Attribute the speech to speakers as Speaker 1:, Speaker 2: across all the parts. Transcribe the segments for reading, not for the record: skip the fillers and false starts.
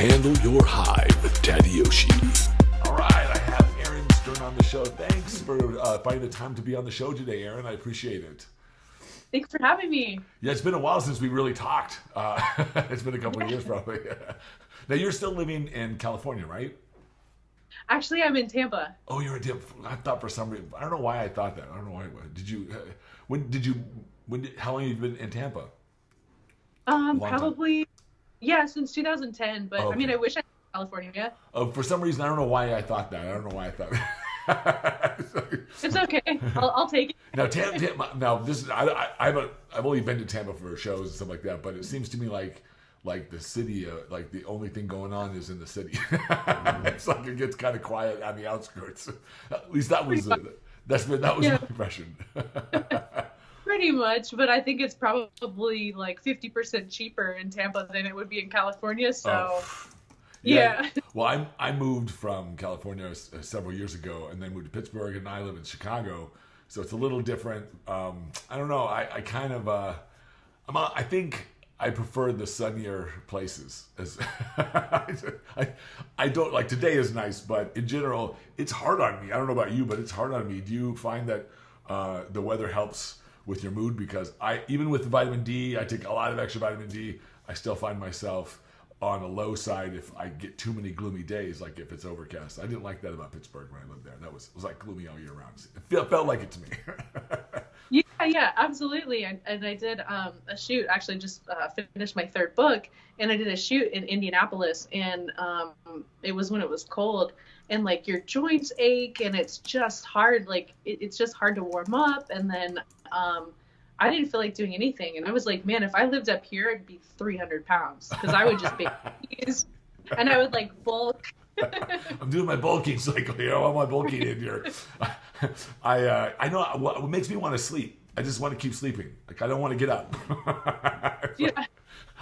Speaker 1: Handle your high with Tadayoshi. All right, I have Erin Stern on the show. Thanks for finding the time to be on the show today, Erin. I appreciate it.
Speaker 2: Thanks for having me.
Speaker 1: Yeah, it's been a while since we really talked. It's been a couple of years probably. Now, you're still living in California, right?
Speaker 2: Actually, I'm in Tampa.
Speaker 1: Oh, you're in Tampa. I thought for some reason, I don't know why I thought that. I don't know why. How long have you been in Tampa?
Speaker 2: Probably, yeah, since 2010. But
Speaker 1: Okay.
Speaker 2: I mean, I wish I was in California.
Speaker 1: Oh, for some reason, I don't know why I thought that. I don't know why I thought that.
Speaker 2: It's okay. I'll take it.
Speaker 1: Now, now this is I've only been to Tampa for shows and stuff like that, but it seems to me like the city, like the only thing going on is in the city. It's like it gets kind of quiet on the outskirts. At least that was my impression.
Speaker 2: Pretty much, but I think it's probably like 50% cheaper in Tampa than it would be in California. So, yeah.
Speaker 1: Well, I moved from California several years ago, and then moved to Pittsburgh, and I live in Chicago, so it's a little different. I don't know. I kind of I think I prefer the sunnier places. As I don't like today is nice, but in general, it's hard on me. I don't know about you, but it's hard on me. Do you find that the weather helps with your mood? Because even with vitamin D, I take a lot of extra vitamin D. I still find myself on a low side if I get too many gloomy days, like if it's overcast. I didn't like that about Pittsburgh when I lived there. It was like gloomy all year round. It felt like it to me.
Speaker 2: Yeah, absolutely. And I did a shoot, actually just finished my third book, and I did a shoot in Indianapolis, and it was when it was cold, and like your joints ache, and it's just hard. Like it's just hard to warm up, and then I didn't feel like doing anything. And I was like, man, if I lived up here, I'd be 300 pounds because I would just bake cookies and I would like bulk.
Speaker 1: I'm doing my bulking cycle here. I want my bulking in here. I know what makes me want to sleep. I just want to keep sleeping. Like I don't want to get up.
Speaker 2: Yeah.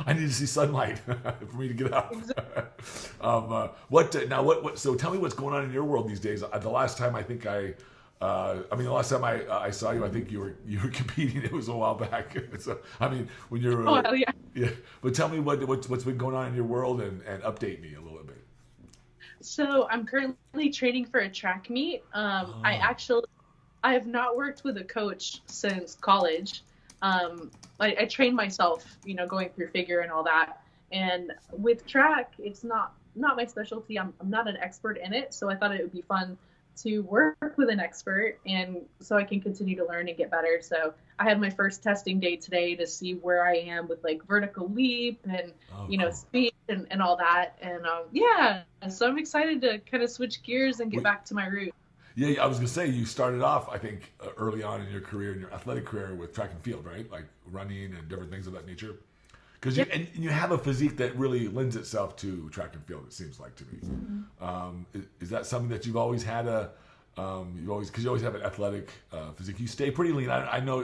Speaker 1: I need to see sunlight for me to get up.
Speaker 2: Exactly.
Speaker 1: So tell me what's going on in your world these days. The last time the last time I saw you, I think you were competing. It was a while back. So, I mean, when you're yeah. But tell me what's been going on in your world and update me a little bit.
Speaker 2: So I'm currently training for a track meet. I have not worked with a coach since college. I trained myself, going through figure and all that. And with track, it's not my specialty. I'm not an expert in it, so I thought it would be fun to work with an expert, and so I can continue to learn and get better. So I had my first testing day today to see where I am with like vertical leap and cool. Speed and all that. And so I'm excited to kind of switch gears and get back to my roots.
Speaker 1: Yeah, I was gonna say you started off, I think, early on in your career, in your athletic career, with track and field, right? Like running and different things of that nature. Because you have a physique that really lends itself to track and field. It seems like to me. Mm-hmm. Is that something that you've always had because you always have an athletic physique? You stay pretty lean. I know.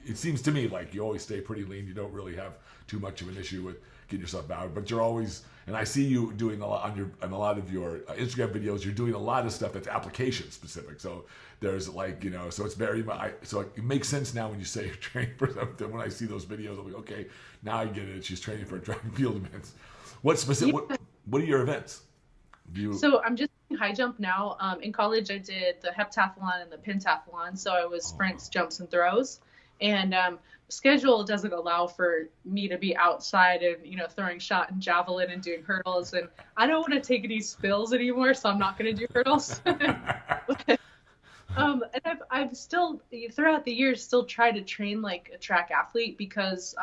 Speaker 1: It seems to me like you always stay pretty lean. You don't really have too much of an issue with getting yourself out. But you're always, and I see you doing a lot on a lot of your Instagram videos. You're doing a lot of stuff that's application specific. So there's so it's very. So it makes sense now when you say you're training for something. When I see those videos, I'm like, okay, now I get it. She's training for track and field events. What specific? Yeah. What are your events?
Speaker 2: So I'm just doing high jump now. In college, I did the heptathlon and the pentathlon. So I was sprints, jumps, and throws. And schedule doesn't allow for me to be outside and throwing shot and javelin and doing hurdles. And I don't want to take any spills anymore, so I'm not going to do hurdles. And I've still throughout the years still tried to train like a track athlete because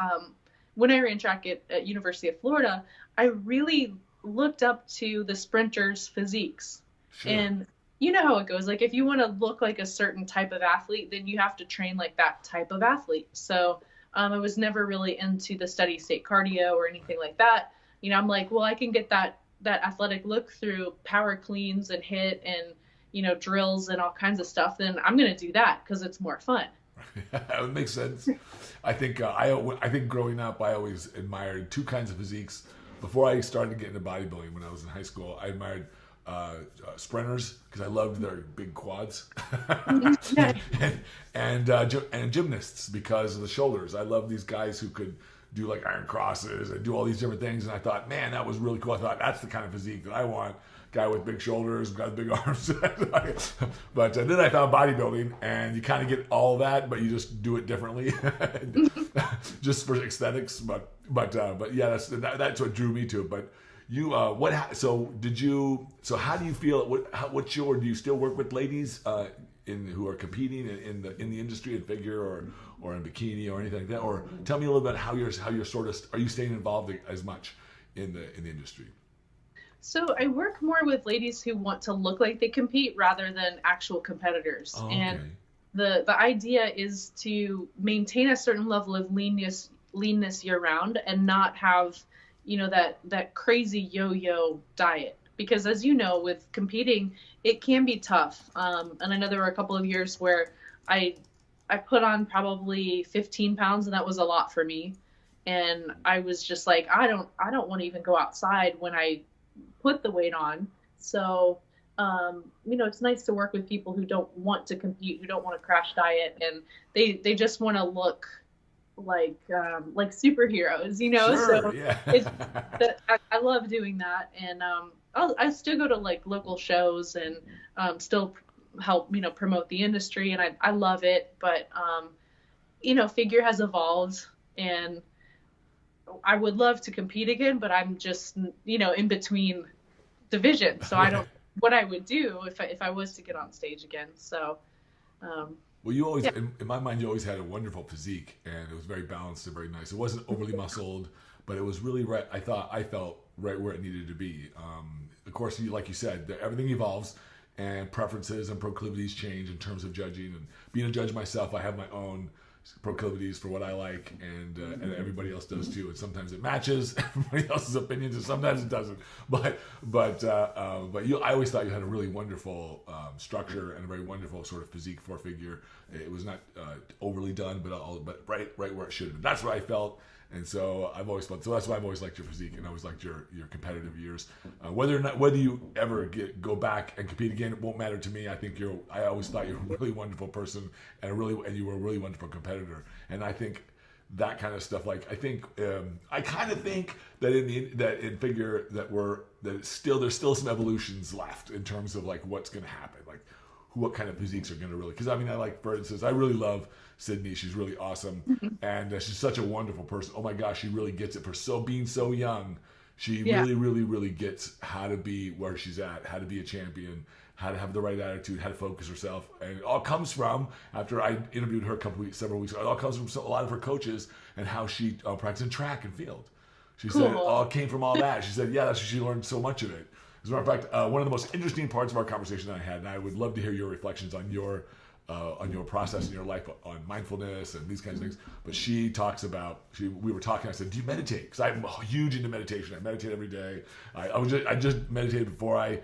Speaker 2: when I ran track at University of Florida, I really looked up to the sprinters' physiques. Sure. And you know how it goes. Like if you want to look like a certain type of athlete, then you have to train like that type of athlete. So I was never really into the steady state cardio or anything like that. I'm like, well, I can get that athletic look through power cleans and HIIT and drills and all kinds of stuff. Then I'm going to do that because it's more fun.
Speaker 1: It makes sense. I think I think growing up, I always admired two kinds of physiques. Before I started getting into bodybuilding, when I was in high school, I admired sprinters because I loved their big quads, and gymnasts because of the shoulders. I love these guys who could do like iron crosses and do all these different things. And I thought, man, that was really cool. I thought that's the kind of physique that I want. Guy with big shoulders, guy with big arms. But then I found bodybuilding, and you kind of get all that, but you just do it differently, just for aesthetics. But yeah, that's what drew me to it. But you, so how do you feel? Do you still work with ladies who are competing in the industry in figure or in bikini or anything like that? Or tell me a little bit how you're sort of, are you staying involved as much in the industry?
Speaker 2: So I work more with ladies who want to look like they compete rather than actual competitors.
Speaker 1: Oh, okay.
Speaker 2: And the idea is to maintain a certain level of leanness year round and not have, that crazy yo-yo diet. Because as you know, with competing, it can be tough. And I know there were a couple of years where I put on probably 15 pounds, and that was a lot for me. And I was just like, I don't want to even go outside when I put the weight on. So, it's nice to work with people who don't want to compete, who don't want to crash diet, and they just want to look like superheroes,
Speaker 1: Sure,
Speaker 2: so
Speaker 1: yeah.
Speaker 2: I love doing that. And I still go to like local shows and still help promote the industry, and I love it. But figure has evolved, and I would love to compete again, but I'm just in between divisions, so I don't what I would do if I was to get on stage again. So
Speaker 1: well, you always, in my mind, you always had a wonderful physique, and it was very balanced and very nice. It wasn't overly muscled, but it was really right. I felt right where it needed to be. Of course, like you said, everything evolves, and preferences and proclivities change in terms of judging. And being a judge myself, I have my own proclivities for what I like, and everybody else does too. And sometimes it matches everybody else's opinions, and sometimes it doesn't. But I always thought you had a really wonderful structure and a very wonderful sort of physique for figure. It was not overly done, but right where it should have been. That's what I felt. And so I've always felt, so that's why I've always liked your physique, and I always liked your competitive years. Whether you ever go back and compete again, it won't matter to me. I always thought you were a really wonderful person, and you were a really wonderful competitor. And I think that kind of stuff, I kind of think that in figure there's still some evolutions left in terms of like what's going to happen, like what kind of physiques are going to really, because for instance, I really love Sydney. She's really awesome, and she's such a wonderful person. Oh my gosh, she really gets it being so young. She really, really, really gets how to be where she's at, how to be a champion, how to have the right attitude, how to focus herself. And it all comes from, after I interviewed her several weeks ago, it all comes from a lot of her coaches and how she practiced in track and field. She said it all came from all that. She said, that's she learned so much of it. As a matter of fact, one of the most interesting parts of our conversation that I had, and I would love to hear your reflections on your process in your life on mindfulness and these kinds of things. But she talks about, we were talking, I said, do you meditate? Because I'm huge into meditation. I meditate every day. I just meditated before I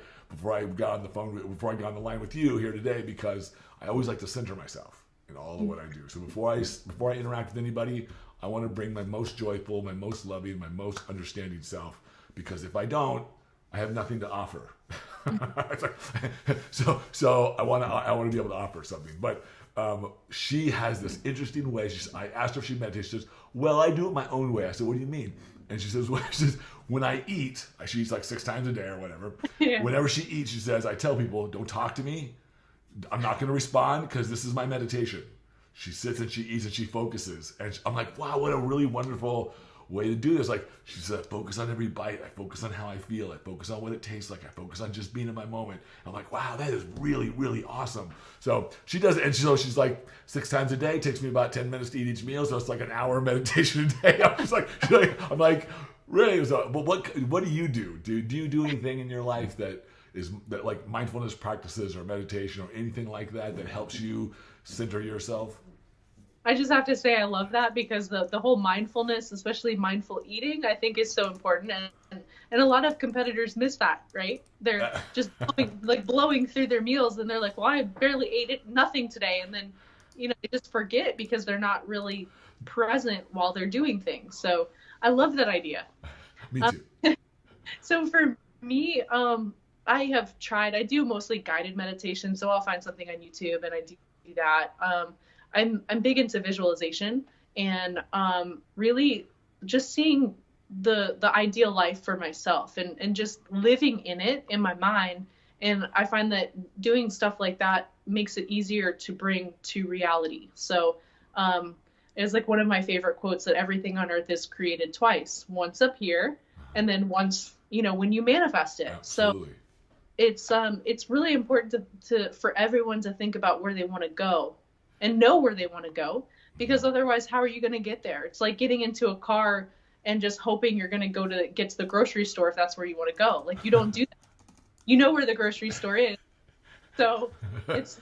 Speaker 1: got on the phone, before I got on the line with you here today, because I always like to center myself in all of what I do. So before I interact with anybody, I want to bring my most joyful, my most loving, my most understanding self, because if I don't, I have nothing to offer. so I want to be able to offer something. But she has this interesting way. I asked her if she meditates. She says, "Well, I do it my own way." I said, "What do you mean?" And she says, "When I eat, she eats like 6 times a day or whatever. Yeah. Whenever she eats, she says, I tell people, don't talk to me. I'm not going to respond because this is my meditation." She sits and she eats and she focuses. And I'm like, wow, what a really wonderful way to do this. Like, she said, focus on every bite. I focus on how I feel. I focus on what it tastes like. I focus on just being in my moment. I'm like, wow, that is really, really awesome. So she does it. And so she's like 6 times a day. It takes me about 10 minutes to eat each meal. So it's like an hour of meditation a day. I'm like, really? So, but what do you do? Do you do anything in your life that like mindfulness practices or meditation or anything like that helps you center yourself?
Speaker 2: I just have to say I love that, because the whole mindfulness, especially mindful eating, I think is so important. And a lot of competitors miss that, right? They're just blowing through their meals, and they're like, well, I barely ate nothing today. And then, they just forget because they're not really present while they're doing things. So I love that idea.
Speaker 1: Me too.
Speaker 2: So for me, I have tried, I do mostly guided meditation. So I'll find something on YouTube and I do that. I'm big into visualization, and really just seeing the ideal life for myself and just living in it in my mind. And I find that doing stuff like that makes it easier to bring to reality. So it's like one of my favorite quotes, that everything on earth is created twice, once up here and then once, when you manifest it.
Speaker 1: Absolutely.
Speaker 2: So it's really important to for everyone to think about where they want to go and know where they want to go, because otherwise, how are you going to get there? It's like getting into a car and just hoping you're going to get to the grocery store if that's where you want to go. Like, you don't do that. You know where the grocery store is. So it's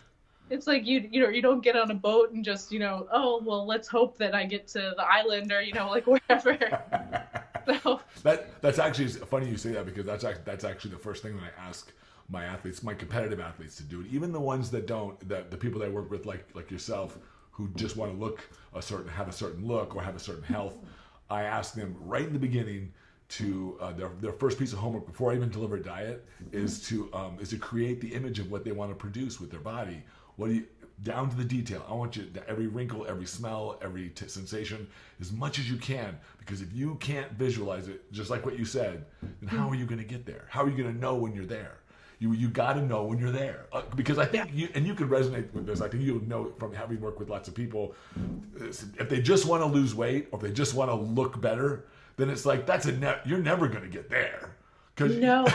Speaker 2: like you don't get on a boat and just, oh, well, let's hope that I get to the island, or, like wherever. So
Speaker 1: that's actually funny you say that, because that's actually the first thing that I ask my athletes, my competitive athletes, to do it. Even the ones that don't, the people that I work with, like yourself, who just want to have a certain look or have a certain health, I ask them right in the beginning to their first piece of homework before I even deliver a diet is to create the image of what they want to produce with their body. Down to the detail. I want you to, every wrinkle, every smell, every sensation, as much as you can. Because if you can't visualize it, just like what you said, then how are you going to get there? How are you going to know when you're there? You got to know when you're there. Because I think you can resonate with this. I think you'll know from having worked with lots of people. If they just want to lose weight, or if they just want to look better, then it's like you're never going to get there.
Speaker 2: No,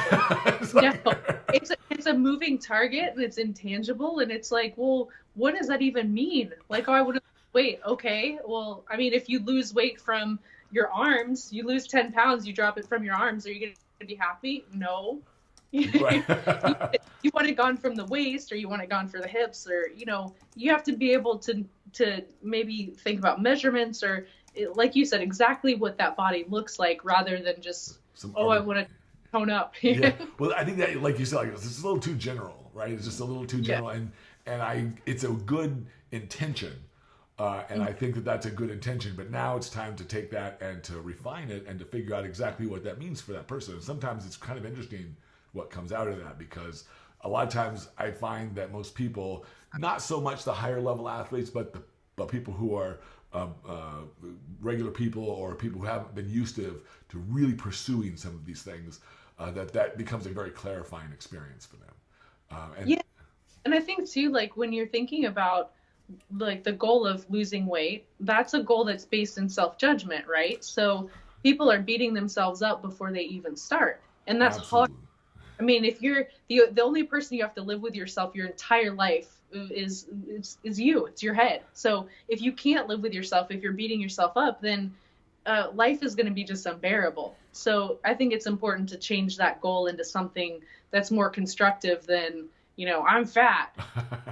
Speaker 2: it's a moving target, and it's intangible, and it's like, well, what does that even mean? Like, oh, I would wait. Okay, well, I mean, if you lose weight from your arms, you lose 10 pounds, you drop it from your arms, are you going to be happy? No.
Speaker 1: Right.
Speaker 2: You want it gone from the waist, or you want it gone for the hips, or you have to be able to maybe think about measurements, or like you said, exactly what that body looks like, rather than just I want to tone up.
Speaker 1: Yeah. Well, I think that, like you said, like, it's a little too general, right? It's just a little too general, and it's a good intention, and I think that that's a good intention. But now it's time to take that and to refine it and to figure out exactly what that means for that person. And sometimes it's kind of interesting what comes out of that, because a lot of times I find that most people, not so much the higher level athletes, but people who are regular people, or people who haven't been used to really pursuing some of these things, that becomes a very clarifying experience for them.
Speaker 2: And I think too, like, when you're thinking about like the goal of losing weight, that's a goal that's based in self-judgment, right? So people are beating themselves up before they even start, and that's hard. I mean, if you're the only person you have to live with yourself your entire life is you. It's your head. So if you can't live with yourself, if you're beating yourself up, then life is going to be just unbearable. So I think it's important to change that goal into something that's more constructive than, I'm fat.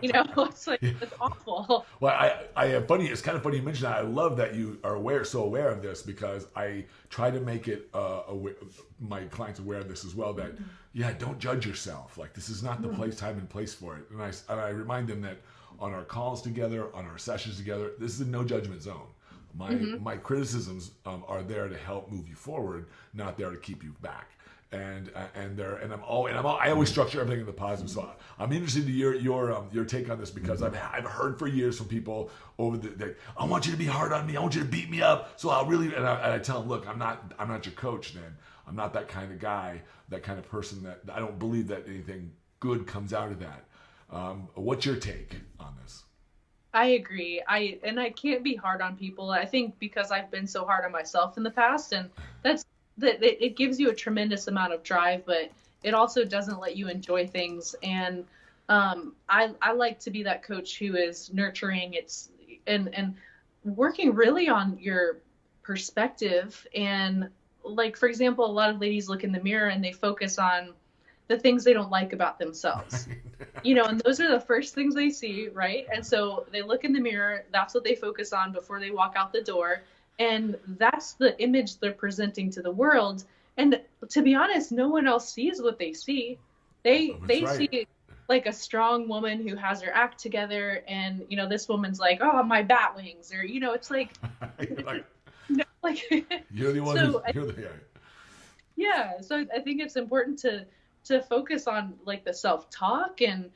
Speaker 2: It's like, it's awful.
Speaker 1: Well, it's kind of funny you mentioned that. I love that you are so aware of this, because I try to make it my clients aware of this as well, that don't judge yourself. Like, this is not the time and place for it. And I remind them that on our calls together, on our sessions together, this is a no judgment zone. My criticisms are there to help move you forward, not there to keep you back. I always structure everything in the positive. So I'm interested to your take on this, because I've heard for years from people I want you to be hard on me, I want you to beat me up. So I tell them, look, I'm not your coach. Then I'm not that kind of guy, that kind of person. That I don't believe that anything good comes out of that. What's your take on this?
Speaker 2: I agree. I can't be hard on people. I think because I've been so hard on myself in the past, and it gives you a tremendous amount of drive, but it also doesn't let you enjoy things. And I like to be that coach who is nurturing. And working really on your perspective. And like, for example, a lot of ladies look in the mirror and they focus on the things they don't like about themselves, and those are the first things they see, right? And so they look in the mirror, that's what they focus on before they walk out the door. And that's the image they're presenting to the world. And to be honest, no one else sees what they see. They see like a strong woman who has her act together, and this woman's like, oh, my bat wings, or it's like,
Speaker 1: you're the one. So
Speaker 2: I think it's important to focus on like the self-talk, and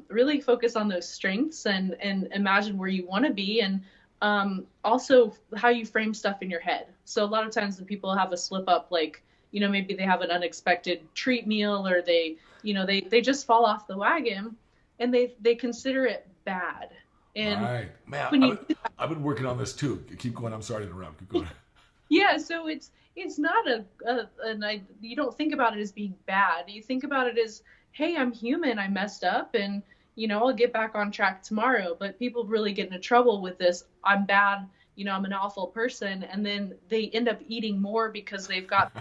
Speaker 2: really focus on those strengths, and imagine where you want to be. And Also how you frame stuff in your head. So a lot of times when people have a slip up, like, you know, maybe they have an unexpected treat meal, or they, you know, they just fall off the wagon, and they consider it bad. And
Speaker 1: Right. Man,
Speaker 2: when you,
Speaker 1: I've been working on this too. Keep going. I'm sorry to interrupt. Keep going.
Speaker 2: yeah, so it's not you don't think about it as being bad. You think about it as, hey, I'm human, I messed up, and you know, I'll get back on track tomorrow. But people really get into trouble with this, I'm bad, you know, I'm an awful person, and then they end up eating more because they've got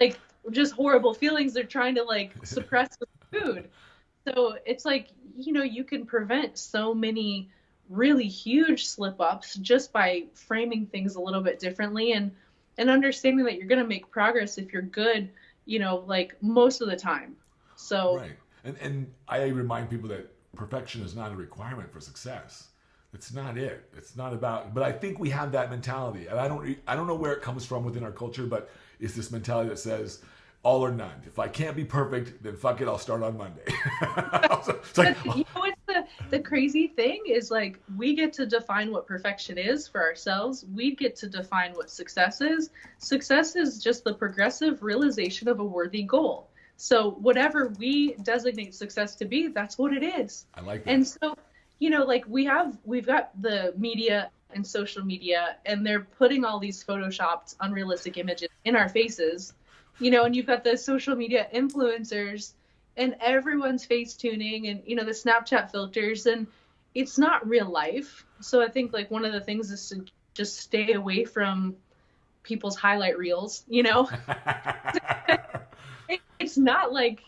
Speaker 2: like just horrible feelings they're trying to like suppress with food. So it's like, you know, you can prevent so many really huge slip ups just by framing things a little bit differently, and understanding that you're going to make progress if you're good, you know, like most of the time. So
Speaker 1: Right. And I remind people that perfection is not a requirement for success. It's not it. It's not about, but I think we have that mentality. And I don't know where it comes from within our culture, but it's this mentality that says all or none. If I can't be perfect, then fuck it, I'll start on Monday. It's like,
Speaker 2: but you know what's the crazy thing is, like, we get to define what perfection is for ourselves. We get to define what success is. Success is just the progressive realization of a worthy goal. So whatever we designate success to be, that's what it is.
Speaker 1: I like that.
Speaker 2: And so, you know, like we've got the media and social media, and they're putting all these photoshopped, unrealistic images in our faces, you know, and you've got the social media influencers, and everyone's face tuning, and, you know, the Snapchat filters, and it's not real life. So I think like one of the things is to just stay away from people's highlight reels, you know. It's not like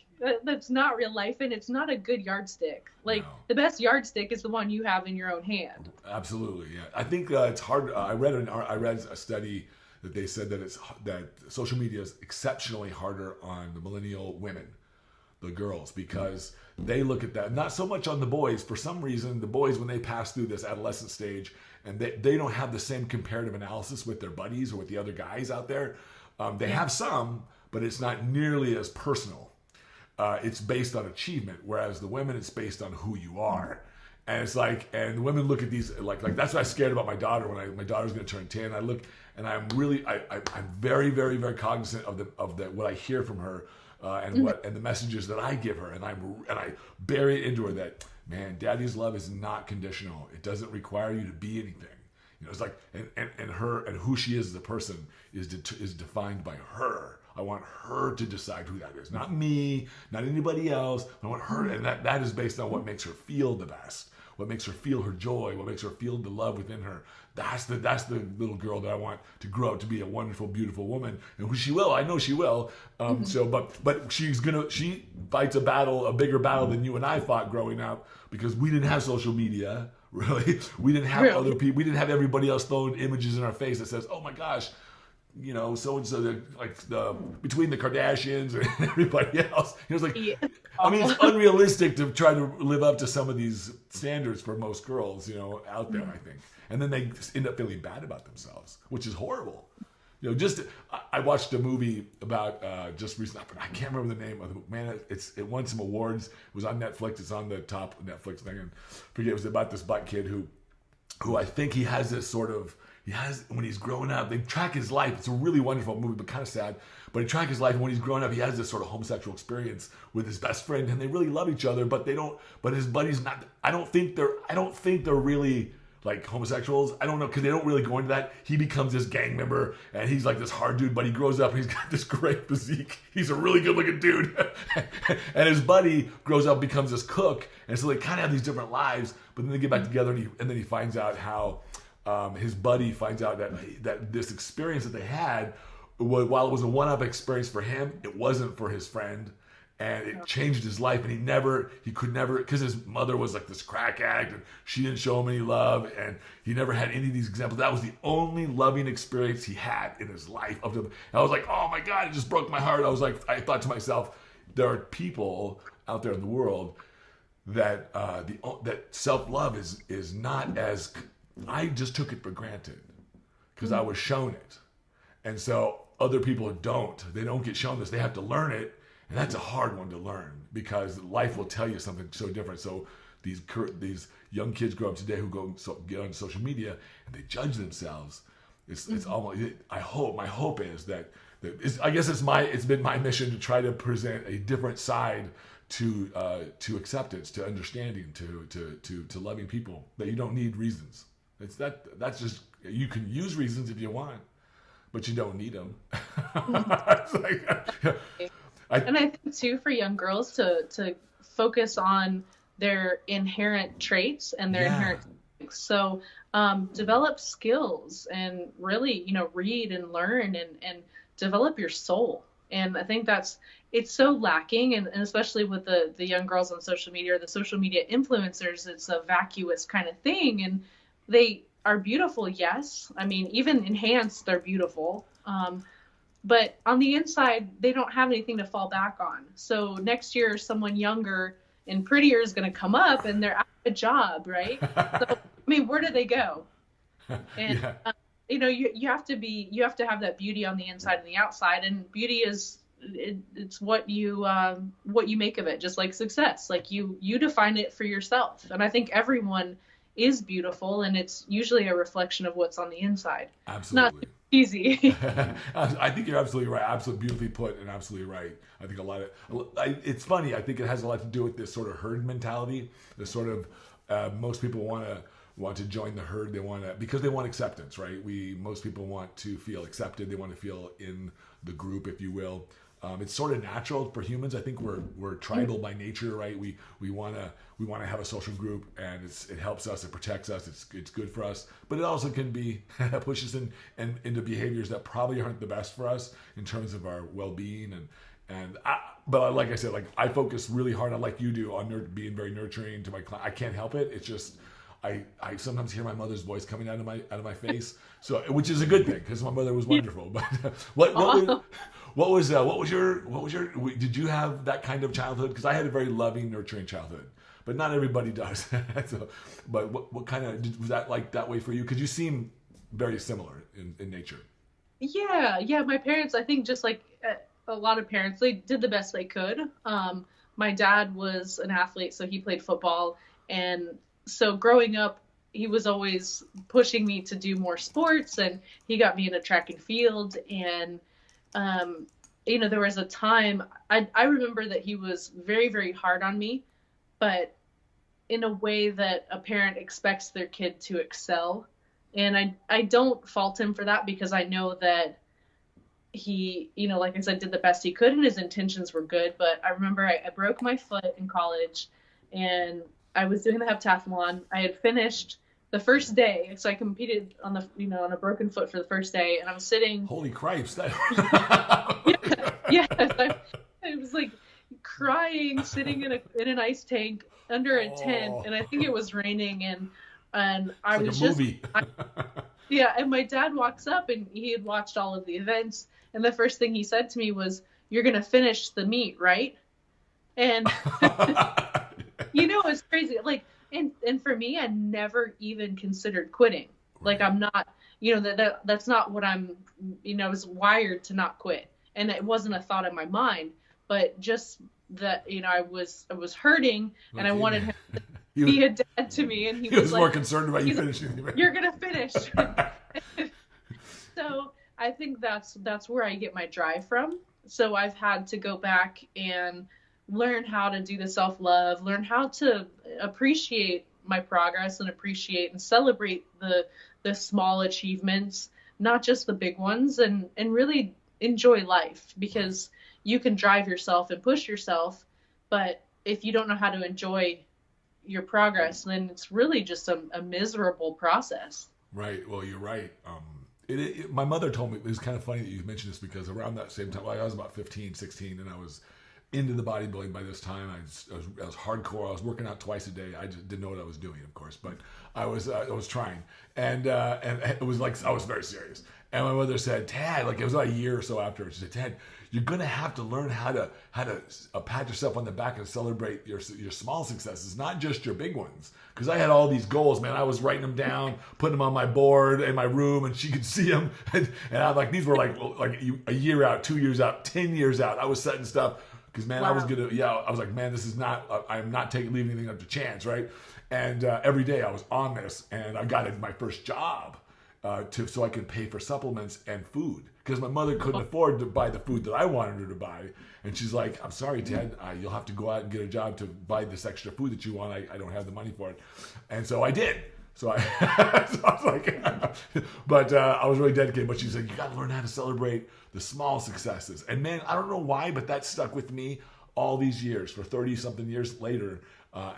Speaker 2: that's not real life, and it's not a good yardstick. Like,
Speaker 1: No.
Speaker 2: the best yardstick is the one you have in your own hand.
Speaker 1: Absolutely, yeah. I think it's hard. I read a study that they said that social media is exceptionally harder on the millennial women, the girls, because they look at that, not so much on the boys. For some reason, the boys, when they pass through this adolescent stage, and they don't have the same comparative analysis with their buddies or with the other guys out there. They have some, but it's not nearly as personal. It's based on achievement, whereas the women, it's based on who you are. And it's like, and women look at these like that's what I'm scared about my daughter. When my daughter's going to turn 10, I look, and I'm very, very, very cognizant of the what I hear from her, and the messages that I give her, and I bury it into her that, man, Daddy's love is not conditional. It doesn't require you to be anything. You know, it's like, and her and who she is as a person is defined by her. I want her to decide who that is, not me, not anybody else. I want her, and that is based on what makes her feel the best, what makes her feel her joy, what makes her feel the love within her. That's the little girl that I want to grow up to be a wonderful, beautiful woman, and who she will. I know she will. So, but she fights a bigger battle than you and I fought growing up, because we didn't have social media. Really, we didn't have other people. We didn't have everybody else throwing images in our face that says, "Oh my gosh, you know, so and so." Between the Kardashians and everybody else, it's like, yeah. I mean, it's unrealistic to try to live up to some of these standards for most girls, you know, out there. I think, and then they end up feeling bad about themselves, which is horrible. You know, I watched a movie about just recently. I can't remember the name of the man. It won some awards. It was on Netflix. It's on the top Netflix thing. And I forget, it was about this black kid who I think he has when he's growing up. They track his life. It's a really wonderful movie, but kind of sad. But they track his life, and when he's growing up, he has this sort of homosexual experience with his best friend, and they really love each other. But they don't. But his buddy's not. I don't think they're really like homosexuals. I don't know, because they don't really go into that. He becomes this gang member, and he's like this hard dude, but he grows up and he's got this great physique. He's a really good looking dude. And his buddy grows up, becomes this cook, and so they kind of have these different lives, but then they get back together, and then he finds out how his buddy finds out that this experience that they had, while it was a one-up experience for him, it wasn't for his friend. And it changed his life, and he could never, because his mother was like this crack addict, and she didn't show him any love, and he never had any of these examples. That was the only loving experience he had in his life. And I was like, oh my God, it just broke my heart. I thought to myself, there are people out there in the world that that self-love is not as, I just took it for granted because I was shown it. And so other people they don't get shown this. They have to learn it. And that's a hard one to learn, because life will tell you something so different. So these young kids grow up today who get on social media and they judge themselves. It's almost. My hope is that I guess it's been my mission to try to present a different side to acceptance, to understanding, to loving people, that you don't need reasons. That's just, you can use reasons if you want, but you don't need them.
Speaker 2: And I think too, for young girls to focus on their inherent traits and their inherent strengths. So develop skills and really, read and learn and develop your soul. And I think it's so lacking, and especially with the young girls on social media or the social media influencers, it's a vacuous kind of thing, and they are beautiful. Yes. I mean, even enhanced, they're beautiful. But on the inside, they don't have anything to fall back on. So next year, someone younger and prettier is going to come up and they're out of a job, right? So, I mean, where do they go? And, you have to have that beauty on the inside and the outside, and beauty it's what you make of it, just like success. Like you define it for yourself. And I think everyone is beautiful, and it's usually a reflection of what's on the inside.
Speaker 1: Absolutely.
Speaker 2: Not easy.
Speaker 1: I think you're absolutely right. Absolutely beautifully put, and absolutely right. I think it's funny. I think it has a lot to do with this sort of herd mentality. This sort of most people want to join the herd. Because they want acceptance, right? Most people want to feel accepted. They want to feel in the group, if you will. It's sort of natural for humans. I think we're tribal by nature, right? We want to have a social group, and it helps us, it protects us, it's good for us. But it also can be pushes into behaviors that probably aren't the best for us in terms of our well-being but like I said, like I focus really hard on, like you do, on being very nurturing to my client. I can't help it. It's just I sometimes hear my mother's voice coming out of my face, so which is a good thing because my mother was wonderful. But what was your did you have that kind of childhood? Because I had a very loving, nurturing childhood, but not everybody does. But what kind of was that like that way for you? Because you seem very similar in nature.
Speaker 2: Yeah. My parents, I think, just like a lot of parents, they did the best they could. My dad was an athlete, so he played football, and so growing up, he was always pushing me to do more sports, and he got me into track and field. And, there was a time I remember that he was very, very hard on me, but in a way that a parent expects their kid to excel. And I don't fault him for that, because I know that he, like I said, did the best he could and his intentions were good. But I remember I broke my foot in college, and I was doing the heptathlon. I had finished the first day, so I competed on on a broken foot for the first day, and I'm sitting.
Speaker 1: Holy cripes!
Speaker 2: I was like crying, sitting in an ice tank under a tent, and I think it was raining, and I was just movie. And my dad walks up, and he had watched all of the events, and the first thing he said to me was, "You're gonna finish the meet, right?" And it's crazy. Like, and for me, I never even considered quitting. Right. Like, I'm not, that's not what I'm, I was wired to not quit. And it wasn't a thought in my mind, but just that, I was hurting, and I wanted him to be a dad to me. And he was like,
Speaker 1: more concerned about you finishing.
Speaker 2: You're going to finish. So I think that's where I get my drive from. So I've had to go back and learn how to do the self-love, learn how to appreciate my progress and appreciate and celebrate the small achievements, not just the big ones, and really enjoy life, because you can drive yourself and push yourself, but if you don't know how to enjoy your progress, then it's really just a miserable process.
Speaker 1: Right. Well, you're right. My mother told me, it was kind of funny that you mentioned this, because around that same time, I was about 15, 16, and I was into the bodybuilding by this time. I was hardcore. I was working out twice a day. I just didn't know what I was doing, of course, but I was trying, and it was like, I was very serious. And my mother said, "Tad," like it was about a year or so after, she said, "Tad, you're gonna have to learn how to pat yourself on the back and celebrate your small successes, not just your big ones." Because I had all these goals, man. I was writing them down, putting them on my board in my room, and she could see them. And I like, these were like a year out, 2 years out, 10 years out. I was setting stuff. because man,
Speaker 2: Wow.
Speaker 1: I was like, man, this is not, I'm not leaving anything up to chance, right? And every day I was on this, and I got my first job so I could pay for supplements and food, because my mother couldn't afford to buy the food that I wanted her to buy. And she's like, I'm sorry, Ted, you'll have to go out and get a job to buy this extra food that you want. I don't have the money for it. And so I did. So I, so I was like, but I was really dedicated. But she said, you got to learn how to celebrate the small successes. And man, I don't know why, but that stuck with me all these years. For 30 something years later,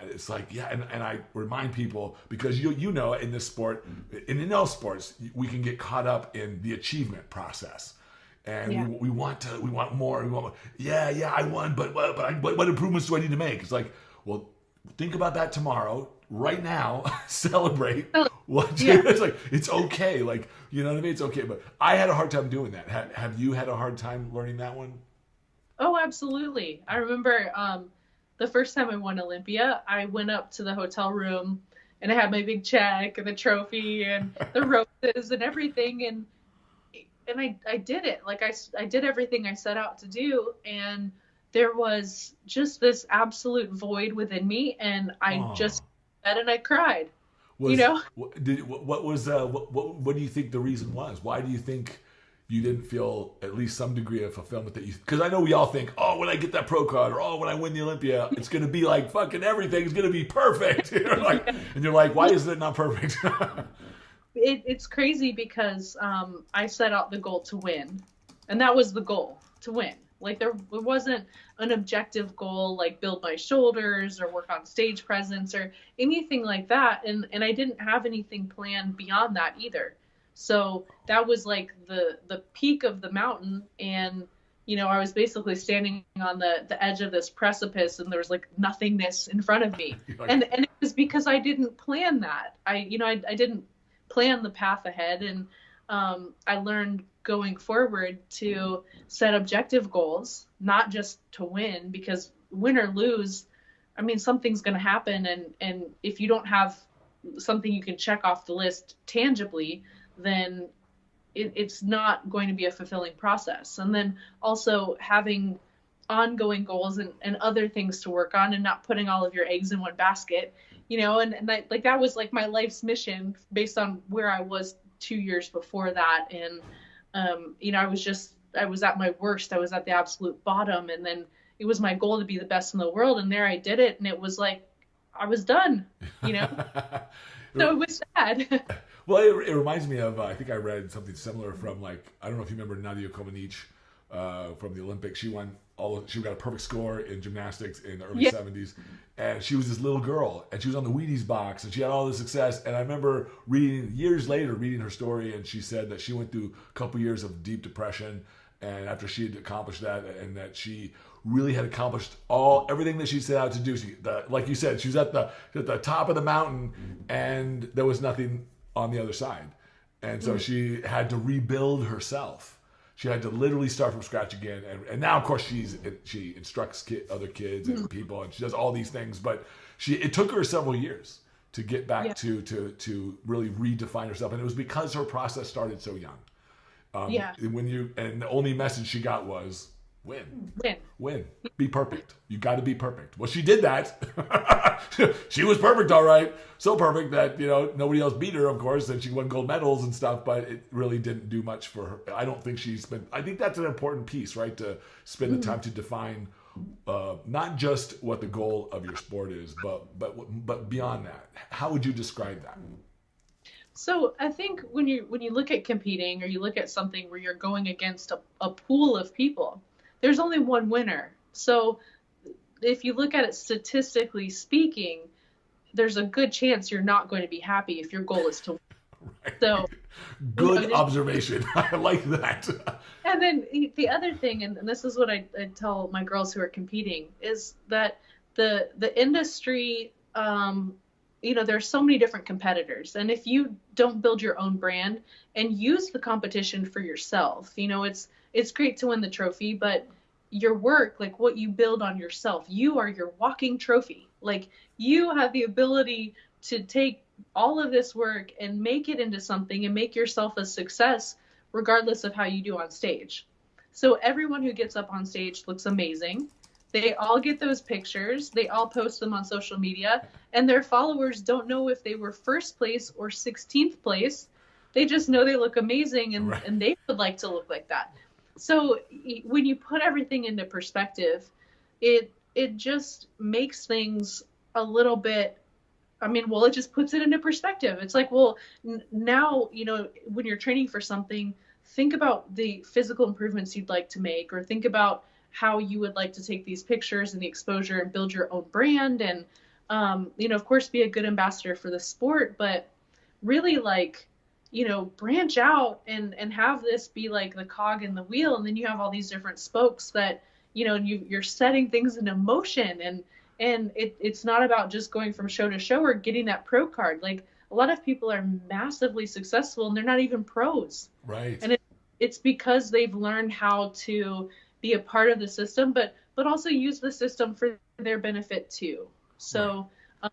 Speaker 1: it's like, yeah. And I remind people, because you know, in this sport, and in all sports, we can get caught up in the achievement process. And we want more. Yeah, I won, but what improvements do I need to make? It's like, well, think about that tomorrow. Right now, celebrate what it's like. It's okay, like, you know what I mean. It's okay, but I had a hard time doing that. Have you had a hard time learning that one?
Speaker 2: Oh, absolutely. I remember the first time I won Olympia, I went up to the hotel room and I had my big check and the trophy and the roses and everything, and I did it. Like I did everything I set out to do, and there was just this absolute void within me, and I just sat and I cried.
Speaker 1: What do you think the reason was? Why do you think you didn't feel at least some degree of fulfillment because I know we all think, oh, when I get that pro card, or oh, when I win the Olympia, it's going to be like fucking everything is going to be perfect. And you're like, why is it not perfect?
Speaker 2: It's crazy because I set out the goal to win, and that was the goal, to win. Like it wasn't an objective goal like build my shoulders or work on stage presence or anything like that. And I didn't have anything planned beyond that either. So that was like the peak of the mountain. And, you know, I was basically standing on the edge of this precipice, and there was like nothingness in front of me. And it was because I didn't plan that. I didn't plan the path ahead. And I learned going forward to set objective goals, not just to win, because win or lose, I mean, something's going to happen. And if you don't have something you can check off the list tangibly, then it's not going to be a fulfilling process. And then also having ongoing goals and other things to work on, and not putting all of your eggs in one basket, you know, and that was like my life's mission based on where I was 2 years before that. And, you know, I was at my worst. I was at the absolute bottom. And then it was my goal to be the best in the world. And there I did it. And it was like, I was done, you know? So it was sad.
Speaker 1: Well, it reminds me of, I think I read something similar from, like, I don't know if you remember Nadia Comaneci from the Olympics. She got a perfect score in gymnastics in the early 70s. And she was this little girl, and she was on the Wheaties box, and she had all this success. And I remember years later reading her story, and she said that she went through a couple years of deep depression, and after she had accomplished that, and that she really had accomplished everything that she set out to do. Like you said, she was at the top of the mountain, and there was nothing on the other side. And so she had to rebuild herself. She had to literally start from scratch again. And now, of course, she instructs other kids and people, and she does all these things. But it took her several years to get back to really redefine herself. And it was because her process started so young. And the only message she got was, win, be perfect. You got to be perfect. Well, she did that. She was perfect, all right. So perfect that, you know, nobody else beat her, of course, and she won gold medals and stuff, but it really didn't do much for her. I don't think I think that's an important piece, right? To spend the time to define not just what the goal of your sport is, but beyond that. How would you describe that?
Speaker 2: So I think when you look at competing, or you look at something where you're going against a pool of people, there's only one winner. So if you look at it statistically speaking, there's a good chance you're not going to be happy if your goal is to win. Right. So
Speaker 1: good observation. I like that.
Speaker 2: And then the other thing, and this is what I tell my girls who are competing, is that the industry, you know, there's so many different competitors. And if you don't build your own brand and use the competition for yourself, you know, it's great to win the trophy, but your work, like what you build on yourself, you are your walking trophy. Like you have the ability to take all of this work and make it into something and make yourself a success, regardless of how you do on stage. So everyone who gets up on stage looks amazing. They all get those pictures. They all post them on social media, and their followers don't know if they were first place or 16th place. They just know they look amazing, and,
Speaker 1: Right.
Speaker 2: and they would like to look like that. So when you put everything into perspective, it just makes things a little bit, it just puts it into perspective. It's like, well, now, when you're training for something, think about the physical improvements you'd like to make, or think about how you would like to take these pictures and the exposure and build your own brand. And, of course, be a good ambassador for the sport, but really, like, branch out and have this be like the cog in the wheel. And then you have all these different spokes that, you're setting things into motion. And it's not about just going from show to show or getting that pro card. Like, a lot of people are massively successful and they're not even pros.
Speaker 1: Right.
Speaker 2: And it's because they've learned how to be a part of the system, but also use the system for their benefit too. So, right.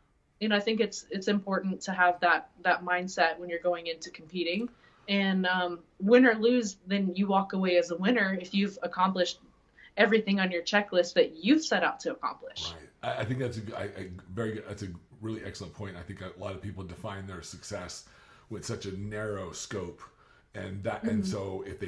Speaker 2: I think it's important to have that mindset when you're going into competing. And win or lose, then you walk away as a winner if you've accomplished everything on your checklist that you've set out to accomplish.
Speaker 1: Right. I think that's very good. That's a really excellent point. I think a lot of people define their success with such a narrow scope, and so if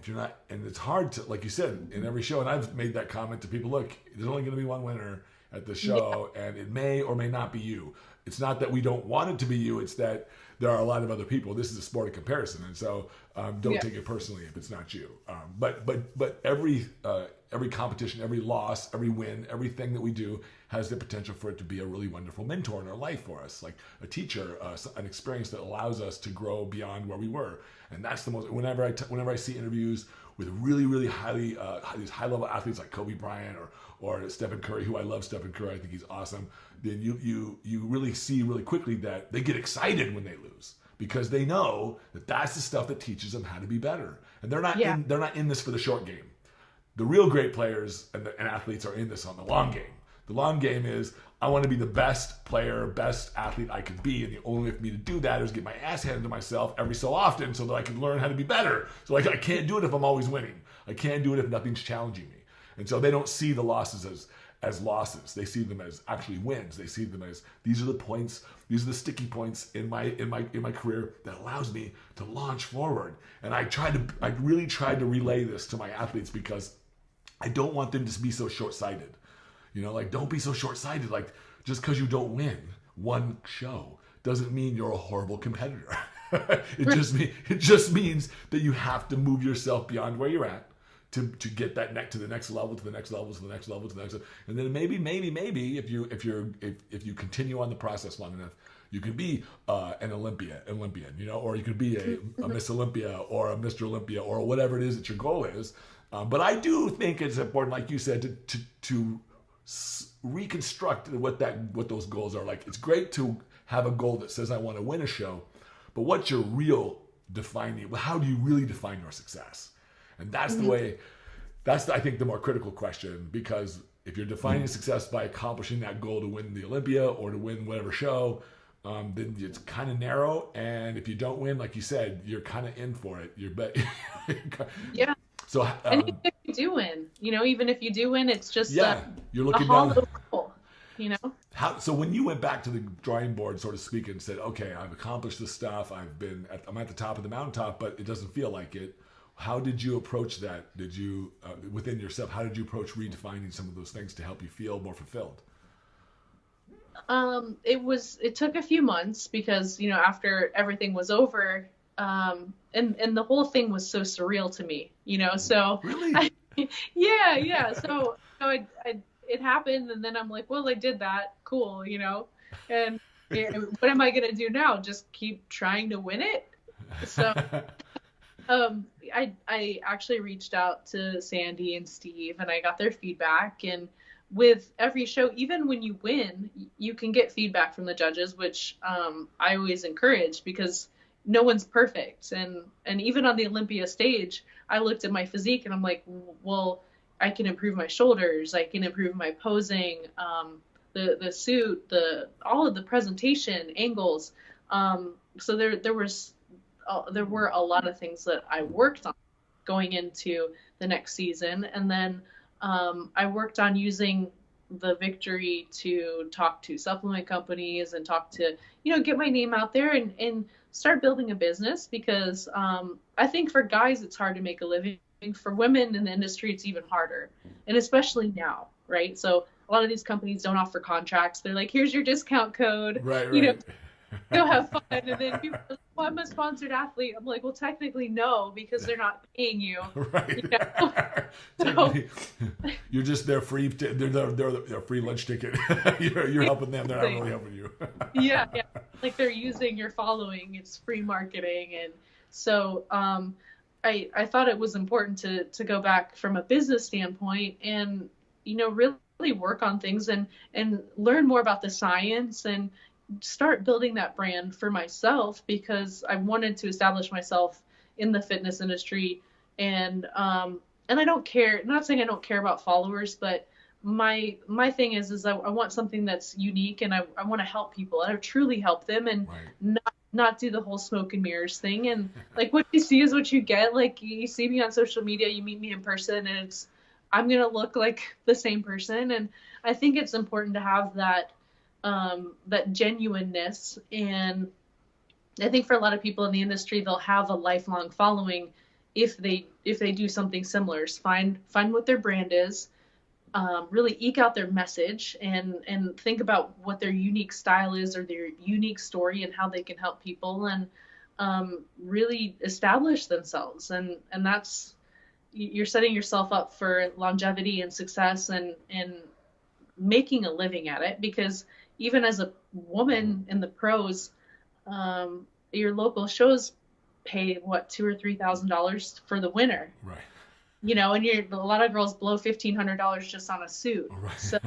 Speaker 1: you're not, and it's hard to, like you said, in every show, and I've made that comment to people, look, there's only going to be one winner at the show, and it may or may not be you. It's not that we don't want it to be you, it's that there are a lot of other people. This is a sport of comparison, and so don't take it personally if it's not you. But every competition, every loss, every win, everything that we do has the potential for it to be a really wonderful mentor in our life for us, like a teacher, an experience that allows us to grow beyond where we were. And that's the most. Whenever I see interviews with really, really these high level athletes like Kobe Bryant or Stephen Curry, who I love Stephen Curry, I think he's awesome. Then you really see really quickly that they get excited when they lose, because they know that that's the stuff that teaches them how to be better. And they're not in this for the short game. The real great players and athletes are in this on the long game. The long game is, I want to be the best player, best athlete I can be, and the only way for me to do that is get my ass handed to myself every so often so that I can learn how to be better. So I can't do it if I'm always winning. I can't do it if nothing's challenging me. And so they don't see the losses as losses. They see them as actually wins. They see them as, these are the points, these are the sticky points in my career that allows me to launch forward. And I really tried to relay this to my athletes, because I don't want them to be so short-sighted. Don't be so short-sighted. Like, just because you don't win one show doesn't mean you're a horrible competitor. It just means that you have to move yourself beyond where you're at to get that to the next level, to the next level, to the next level, to the next level. And then maybe if you continue on the process long enough, you can be an Olympian, or you could be a Miss Olympia or a Mr. Olympia, or whatever it is that your goal is. But I do think it's important, like you said, to reconstruct what those goals are. Like, it's great to have a goal that says I want to win a show, but what's your real defining? How do you really define your success? And that's the way. That's, I think, the more critical question, because if you're defining success by accomplishing that goal to win the Olympia or to win whatever show, then it's kind of narrow. And if you don't win, like you said, you're kind of in for it.
Speaker 2: Yeah.
Speaker 1: So,
Speaker 2: and even if you do win, even if you do win, it's just
Speaker 1: you're looking
Speaker 2: a hollow
Speaker 1: down.
Speaker 2: goal,
Speaker 1: So when you went back to the drawing board, so to speak, and said, okay, I've accomplished this stuff, I'm at the top of the mountaintop, but it doesn't feel like it. How did you approach that? Did you, within yourself, how did you approach redefining some of those things to help you feel more fulfilled?
Speaker 2: It took a few months, because, after everything was over, and the whole thing was so surreal to me, so
Speaker 1: really?
Speaker 2: yeah. So it happened, and then I'm like, well, I did that. Cool. And what am I going to do now? Just keep trying to win it. So, I actually reached out to Sandy and Steve, and I got their feedback. And with every show, even when you win, you can get feedback from the judges, which I always encourage, because no one's perfect. And even on the Olympia stage, I looked at my physique and I'm like, well, I can improve my shoulders, I can improve my posing, the suit, all of the presentation angles. So there were a lot of things that I worked on going into the next season. And then I worked on using the victory to talk to supplement companies and talk to, get my name out there and start building a business, because I think for guys, it's hard to make a living. For women in the industry, it's even harder. And especially now, right? So a lot of these companies don't offer contracts. They're like, here's your discount code.
Speaker 1: Right.
Speaker 2: Go have fun. And then people are like, well, I'm a sponsored athlete. I'm like, well, technically no, because they're not paying you.
Speaker 1: Right.
Speaker 2: So,
Speaker 1: you're just their free. They're free lunch ticket. You're helping them. They're not really helping you.
Speaker 2: Yeah. Like they're using your following. It's free marketing, and so I thought it was important to go back from a business standpoint and really work on things and learn more about the science and start building that brand for myself, because I wanted to establish myself in the fitness industry. And I don't care, I'm not saying I don't care about followers, but my thing is I want something that's unique, and I want to help people. I truly help them, and not do the whole smoke and mirrors thing. And like, what you see is what you get. Like, you see me on social media, you meet me in person, and I'm going to look like the same person. And I think it's important to have that genuineness. And I think for a lot of people in the industry, they'll have a lifelong following if they do something similar. Find what their brand is, really eke out their message, and think about what their unique style is, or their unique story, and how they can help people, and really establish themselves. And that's, you're setting yourself up for longevity and success, and making a living at it. Because even as a woman in the pros, your local shows pay $2,000 or $3,000 for the winner.
Speaker 1: Right.
Speaker 2: And a lot of girls blow $1,500 just on a suit.
Speaker 1: Right.
Speaker 2: So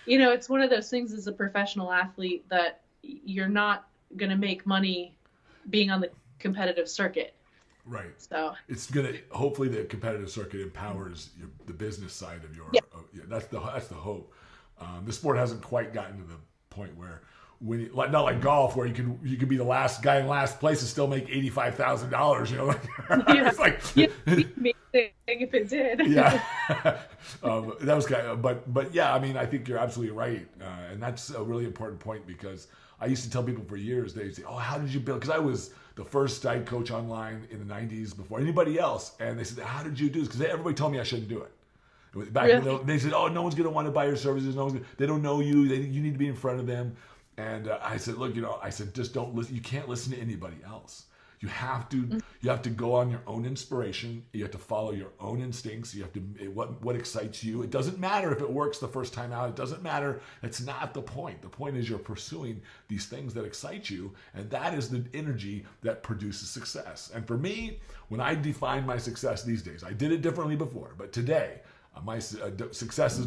Speaker 2: it's one of those things as a professional athlete that you're not going to make money being on the competitive circuit.
Speaker 1: Right.
Speaker 2: So
Speaker 1: it's hopefully the competitive circuit empowers the business side of your.
Speaker 2: Yeah.
Speaker 1: That's the hope. The sport hasn't quite gotten to the point where not like golf, where you could be the last guy in last place and still make $85,000. It's like
Speaker 2: amazing if it did.
Speaker 1: Yeah. That was kind of, but yeah, I mean, I think you're absolutely right, and that's a really important point, because I used to tell people for years, they'd say, "Oh, how did you build?" Because I was the first diet coach online in the 90s before anybody else, and they said, "How did you do this?" Because everybody told me I shouldn't do it. Back then, they said, "Oh, no one's going to want to buy your services. They don't know you. You need to be in front of them." And I said, "Look, just don't listen. You can't listen to anybody else. You have to go on your own inspiration. You have to follow your own instincts. You have to what excites you. It doesn't matter if it works the first time out. It doesn't matter. It's not the point. The point is you're pursuing these things that excite you, and that is the energy that produces success. And for me, when I define my success these days, I did it differently before, but today, my success is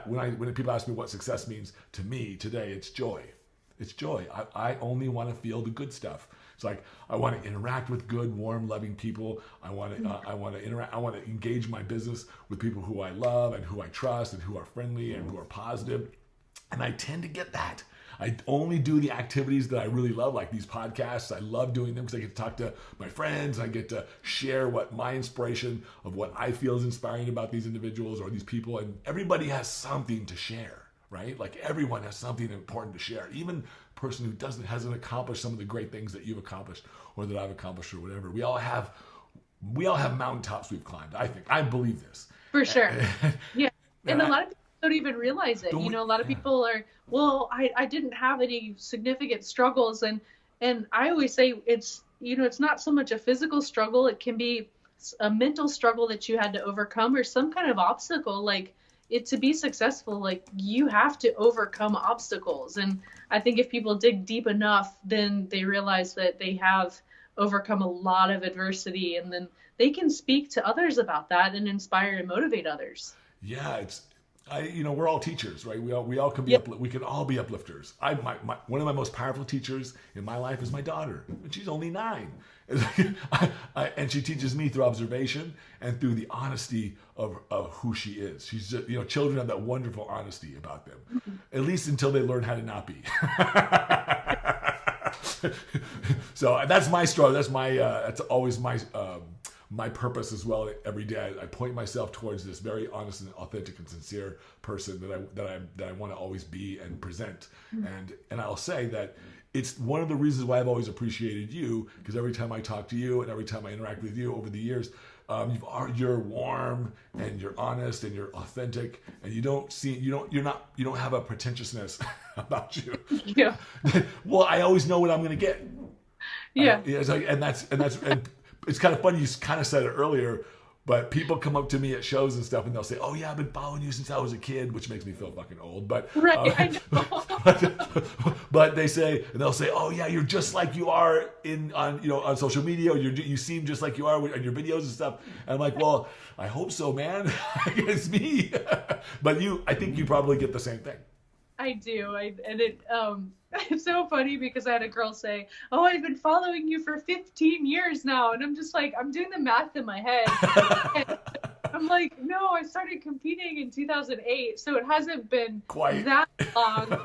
Speaker 1: when people ask me what success means to me today, it's joy. It's joy. I only want to feel the good stuff. It's like I want to interact with good, warm, loving people. I want to interact. I want to engage my business with people who I love and who I trust and who are friendly and who are positive. And I tend to get that. I only do the activities that I really love, like these podcasts. I love doing them because I get to talk to my friends. I get to share what my inspiration of what I feel is inspiring about these individuals or these people. And everybody has something to share, right? Like everyone has something important to share. Even a person who hasn't accomplished some of the great things that you've accomplished or that I've accomplished or whatever. We all have mountaintops we've climbed. I believe this.
Speaker 2: For sure. Yeah. And a lot of people don't even realize it. A lot of people are, well, I didn't have any significant struggles. And I always say it's not so much a physical struggle. It can be a mental struggle that you had to overcome, or some kind of obstacle. Like, to be successful, like, you have to overcome obstacles. And I think if people dig deep enough, then they realize that they have overcome a lot of adversity, and then they can speak to others about that and inspire and motivate others.
Speaker 1: Yeah, we're all teachers, right? We all can be we can all be uplifters. One of my most powerful teachers in my life is my daughter, and she's only 9. And she teaches me through observation and through the honesty of who she is. She's just, children have that wonderful honesty about them, at least until they learn how to not be. So that's my struggle. That's always my my purpose as well every day. I point myself towards this very honest and authentic and sincere person that I want to always be and present. And I'll say that it's one of the reasons why I've always appreciated you, because every time I talk to you and every time I interact with you over the years, you're warm and you're honest and you're authentic, and you don't have a pretentiousness about you.
Speaker 2: Yeah.
Speaker 1: Well, I always know what I'm going to get.
Speaker 2: Yeah.
Speaker 1: And it's kind of funny. You kind of said it earlier, but people come up to me at shows and stuff, and they'll say, "Oh yeah, I've been following you since I was a kid," which makes me feel fucking old. But
Speaker 2: right, I know.
Speaker 1: but they'll say, "Oh yeah, you're just like you are on social media, or you seem just like you are on your videos and stuff." And I'm like, "Well, I hope so, man. It's me." But I think you probably get the same thing.
Speaker 2: I do. It's so funny because I had a girl say, "Oh, I've been following you for 15 years now." And I'm just like, I'm doing the math in my head. And I'm like, no, I started competing in 2008. So it hasn't been
Speaker 1: quite
Speaker 2: that long.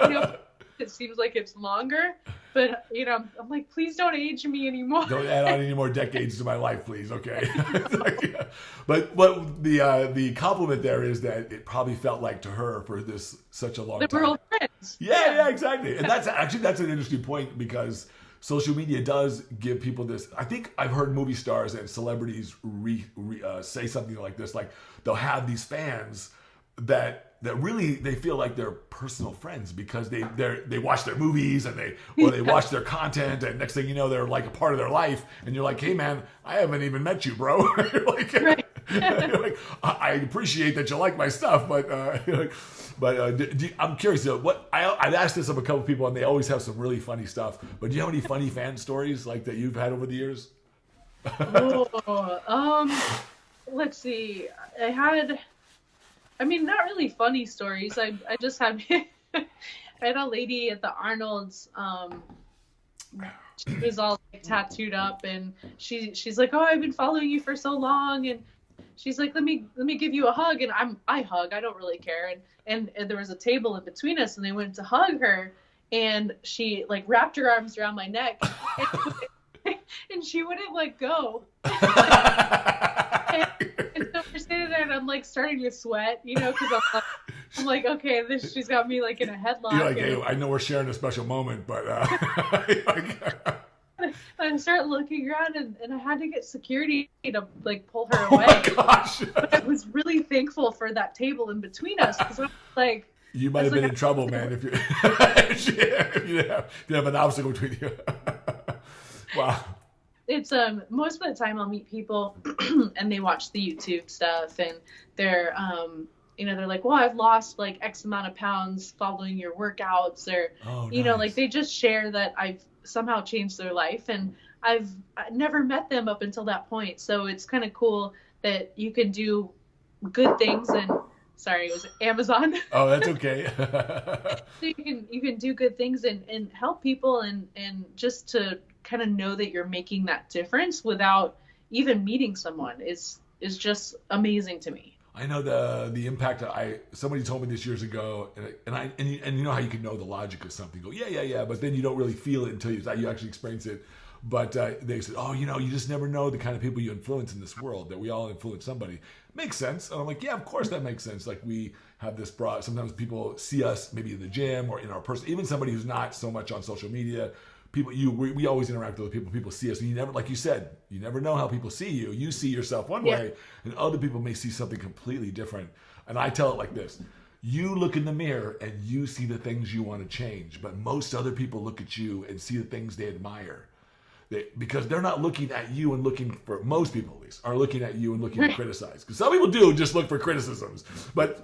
Speaker 2: It seems like it's longer. But, I'm like, please don't age me anymore.
Speaker 1: Don't add on any more decades to my life, please. Okay. But the compliment there is that it probably felt like to her for such a long time.
Speaker 2: We're all friends.
Speaker 1: Yeah, exactly. And that's an interesting point, because social media does give people this. I think I've heard movie stars and celebrities say something like this, like they'll have these fans that really they feel like they're personal friends, because they watch their movies and they watch their content, and next thing you know, they're like a part of their life, and you're like, "Hey man, I haven't even met you, bro." You're like,
Speaker 2: right.
Speaker 1: you're like, I appreciate that you like my stuff, but I'm curious. I've asked this of a couple people, and they always have some really funny stuff. But do you have any funny fan stories like that you've had over the years?
Speaker 2: Let's see. Not really funny stories. I just had I had a lady at the Arnold's. She was all like tattooed up, and she's like, "Oh, I've been following you for so long," and she's like, let me give you a hug. And I hug. I don't really care. And there was a table in between us, and I went to hug her, and she like wrapped her arms around my neck, and she wouldn't let go. And so we're sitting there, and I'm like starting to sweat, because I'm like, okay, she's got me like in a headlock.
Speaker 1: You're like, "Hey, I know we're sharing a special moment, but."
Speaker 2: I started looking around, and I had to get security to like pull her away.
Speaker 1: Oh my gosh!
Speaker 2: But I was really thankful for that table in between us, because I was like,
Speaker 1: you might have been in trouble, man, if you have an obstacle between you. Wow.
Speaker 2: It's most of the time I'll meet people and they watch the YouTube stuff, and they're they're like, "Well, I've lost like X amount of pounds following your workouts," or
Speaker 1: nice.
Speaker 2: Like they just share that I've somehow changed their life, and I never met them up until that point. So it's kind of cool that you can do good things. And sorry, it was Amazon.
Speaker 1: Oh, that's okay.
Speaker 2: So you can do good things and help people, and just to kind of know that you're making that difference without even meeting someone is just amazing to me.
Speaker 1: I know the impact. Somebody told me this years ago, and you know how you can know the logic of something. Go, yeah, but then you don't really feel it until you actually experience it. But they said, "Oh, you just never know the kind of people you influence in this world. That we all influence somebody." Makes sense. And I'm like, yeah, of course that makes sense. Like we have this broad. Sometimes people see us maybe in the gym or in our person. Even somebody who's not so much on social media. We always interact with other people. People see us, and you never, like you said, you never know how people see you. You see yourself one way, and other people may see something completely different. And I tell it like this: you look in the mirror and you see the things you want to change, but most other people look at you and see the things they admire. Because they're not looking at you and looking for, most people at least, are looking at you and looking to criticize. Because some people do just look for criticisms. But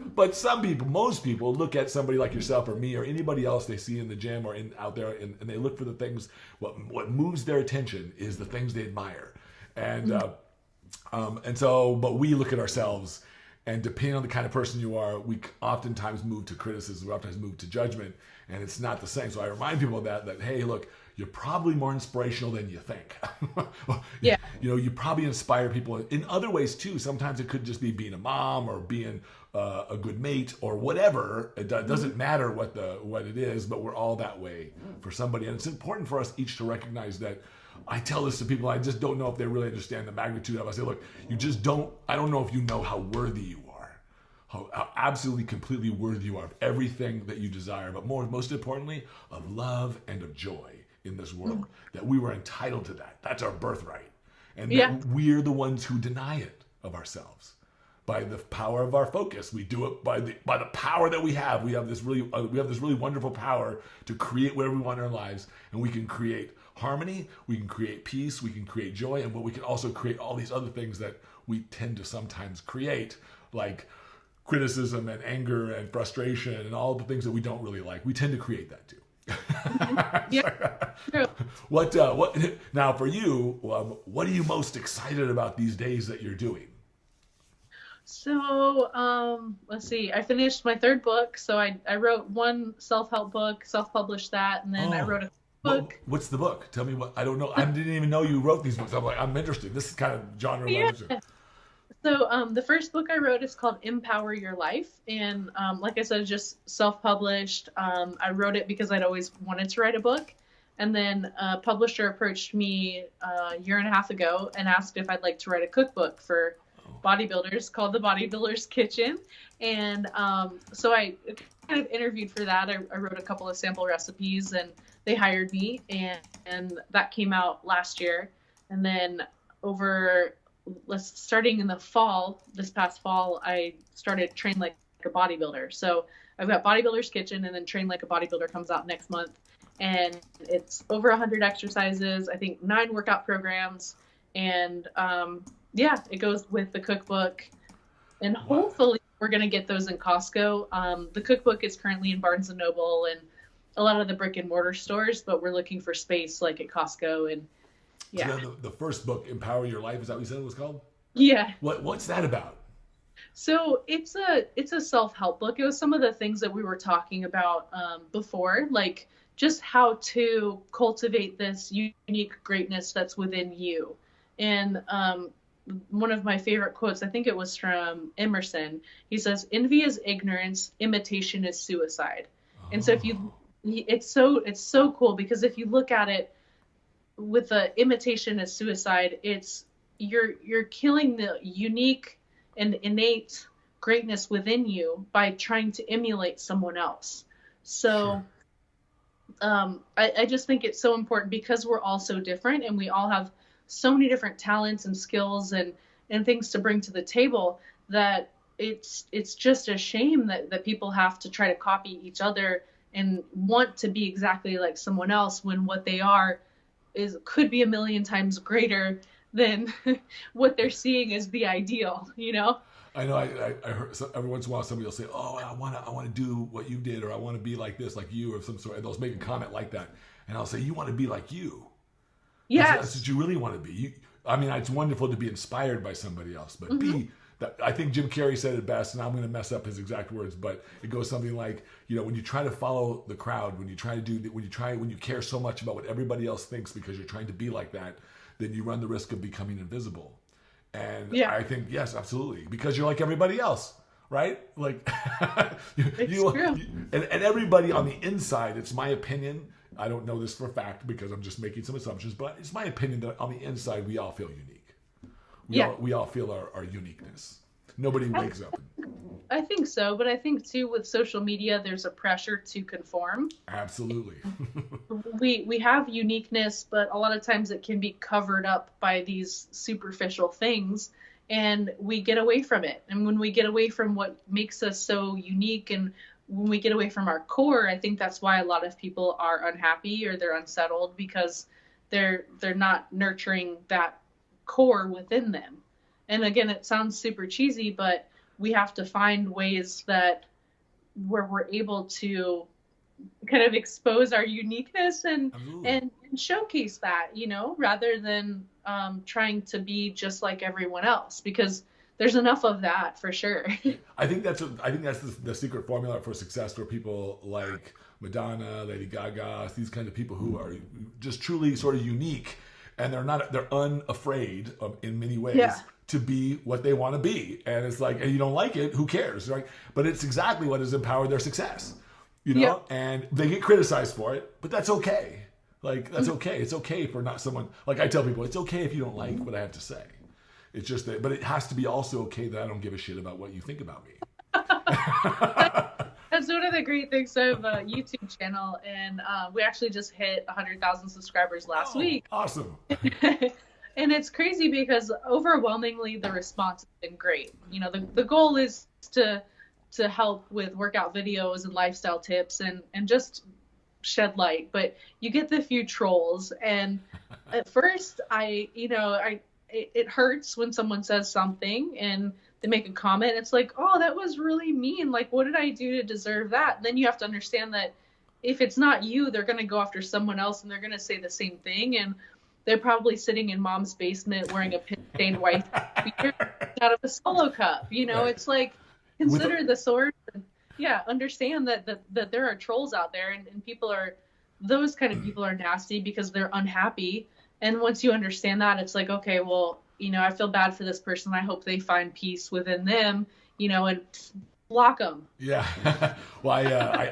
Speaker 1: most people look at somebody like yourself or me or anybody else they see in the gym or out there, and they look for the things, what moves their attention is the things they admire. And but we look at ourselves, and depending on the kind of person you are, we oftentimes move to criticism, we oftentimes move to judgment, and it's not the same. So I remind people of that hey, look, you're probably more inspirational than you think.
Speaker 2: Yeah.
Speaker 1: You probably inspire people in other ways too. Sometimes it could just be being a mom or being a good mate or whatever. It doesn't matter what it is, but we're all that way for somebody. And it's important for us each to recognize that I tell this to people, I just don't know if they really understand the magnitude of it. I say, look, I don't know if you know how worthy you are, how absolutely, completely worthy you are of everything that you desire, but most importantly, of love and of joy in this world, that we were entitled to that. That's our birthright. And that we're the ones who deny it of ourselves. By the power of our focus, we do it by the power that we have. We have this really wonderful power to create whatever we want in our lives, and we can create harmony, we can create peace, we can create joy, and we can also create all these other things that we tend to sometimes create, like criticism and anger and frustration and all the things that we don't really like. We tend to create that too.
Speaker 2: True.
Speaker 1: What now for you? What are you most excited about these days that you're doing?
Speaker 2: So, let's see. I finished my third book. So I wrote one self-help book, self-published that, and then I wrote a book.
Speaker 1: What's the book? Tell me what. I don't know. I didn't even know you wrote these books. I'm interested. This is kind of genre.
Speaker 2: Yeah. So the first book I wrote is called Empower Your Life. And like I said, just self-published. I wrote it because I'd always wanted to write a book. And then a publisher approached me a year and a half ago and asked if I'd like to write a cookbook for bodybuilders called the Bodybuilders Kitchen. And so I kind of interviewed for that. I wrote a couple of sample recipes and they hired me, and that came out last year. And then starting in the fall, this past fall, I started Train Like a Bodybuilder. So I've got Bodybuilders Kitchen, and then Train Like a Bodybuilder comes out next month. And it's over 100 exercises, I think 9 workout programs. And it goes with the cookbook. And hopefully we're going to get those in Costco. The cookbook is currently in Barnes & Noble and a lot of the brick and mortar stores, but we're looking for space like at Costco. And
Speaker 1: So the first book, Empower Your Life, is that what you said it was called?
Speaker 2: Yeah.
Speaker 1: What's that about?
Speaker 2: So it's a self-help book. It was some of the things that we were talking about before, like just how to cultivate this unique greatness that's within you. And one of my favorite quotes, I think it was from Emerson. He says, "Envy is ignorance, imitation is suicide." And so it's so cool, because if you look at it with the imitation is suicide, it's you're killing the unique and innate greatness within you by trying to emulate someone else. So I just think it's so important, because we're all so different and we all have so many different talents and skills and things to bring to the table, that it's just a shame that people have to try to copy each other and want to be exactly like someone else, when what they are could be a million times greater than what they're seeing as the ideal, you know?
Speaker 1: I know. I heard every once in a while somebody will say, "Oh, I want to do what you did," or "I want to be like this, like you," or some sort. And they'll make a comment like that, and I'll say, "You want to be like you?
Speaker 2: Yes,
Speaker 1: that's what you really want to be." It's wonderful to be inspired by somebody else, but be that. I think Jim Carrey said it best, and I'm going to mess up his exact words, but it goes something like, when you try to follow the crowd, when you care so much about what everybody else thinks because you're trying to be like that, then you run the risk of becoming invisible. And I think, yes, absolutely, because you're like everybody else, right? Like, and everybody on the inside, it's my opinion. I don't know this for a fact because I'm just making some assumptions, but it's my opinion that on the inside, we all feel unique. We all feel our uniqueness. Nobody wakes up.
Speaker 2: I think so, but I think too with social media, there's a pressure to conform.
Speaker 1: Absolutely.
Speaker 2: we have uniqueness, but a lot of times it can be covered up by these superficial things, and we get away from it. And when we get away from what makes us so unique, and when we get away from our core, I think that's why a lot of people are unhappy or they're unsettled, because they're not nurturing that core within them. And again, it sounds super cheesy, but we have to find ways where we're able to kind of expose our uniqueness and showcase that, rather than trying to be just like everyone else, because there's enough of that for sure.
Speaker 1: I think that's the secret formula for success for people like Madonna, Lady Gaga, these kind of people who are just truly sort of unique, and they're unafraid of, in many ways, to be what they want to be. And it's like, and you don't like it, who cares, right? But it's exactly what has empowered their success, and they get criticized for it, but that's okay. Like, that's okay. It's okay for not someone, like I tell people, it's okay if you don't like what I have to say. It's just that, but it has to be also okay that I don't give a shit about what you think about me.
Speaker 2: That's one of the great things of a YouTube channel, and we actually just hit 100,000 subscribers last week.
Speaker 1: Awesome.
Speaker 2: And it's crazy because overwhelmingly the response has been great. You know, the goal is to help with workout videos and lifestyle tips and just shed light. But you get the few trolls, and at first it hurts when someone says something and they make a comment. It's like, oh, that was really mean. Like, what did I do to deserve that? And then you have to understand that if it's not you, they're going to go after someone else and they're going to say the same thing. And they're probably sitting in mom's basement wearing a pin-stained white t-shirt out of a Solo cup. You know, It's like, consider the source. And, understand that there are trolls out there, and those kind of people are nasty because they're unhappy. And once you understand that, it's like, okay, well, you know, I feel bad for this person. I hope they find peace within them, you know, and block them.
Speaker 1: Yeah. Well,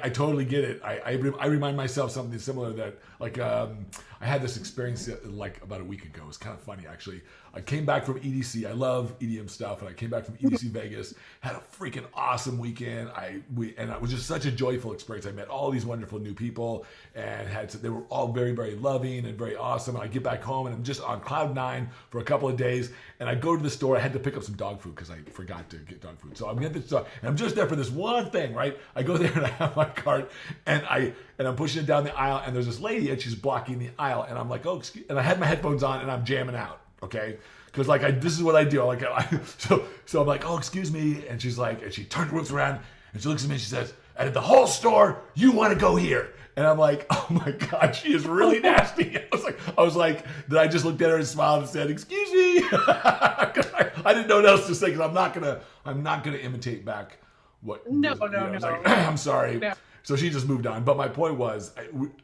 Speaker 1: I totally get it. I remind myself something similar that, like, I had this experience like about a week ago. It was kind of funny, actually. I came back from EDC. I love EDM stuff, and I came back from EDC Vegas. Had a freaking awesome weekend. And it was just such a joyful experience. I met all these wonderful new people, and they were all very, very loving and very awesome. And I get back home, and I'm just on cloud 9 for a couple of days. And I go to the store. I had to pick up some dog food because I forgot to get dog food. So I'm at the store, and I'm just there for this one thing, right? I go there and I have my cart, and I'm pushing it down the aisle, and there's this lady, and she's blocking the aisle, and I'm like, oh, excuse, and I had my headphones on, and I'm jamming out, okay? Because like this is what I do. So I'm like, oh, excuse me, and she's like, and she whips around, and she looks at me, and she says, out of the whole store, you want to go here? And I'm like, oh my God, she is really nasty. I was like, then I just looked at her and smiled and said, excuse me. I didn't know what else to say, because I'm not gonna imitate back what.
Speaker 2: No.
Speaker 1: Like, I'm sorry.
Speaker 2: No.
Speaker 1: So she just moved on. But my point was,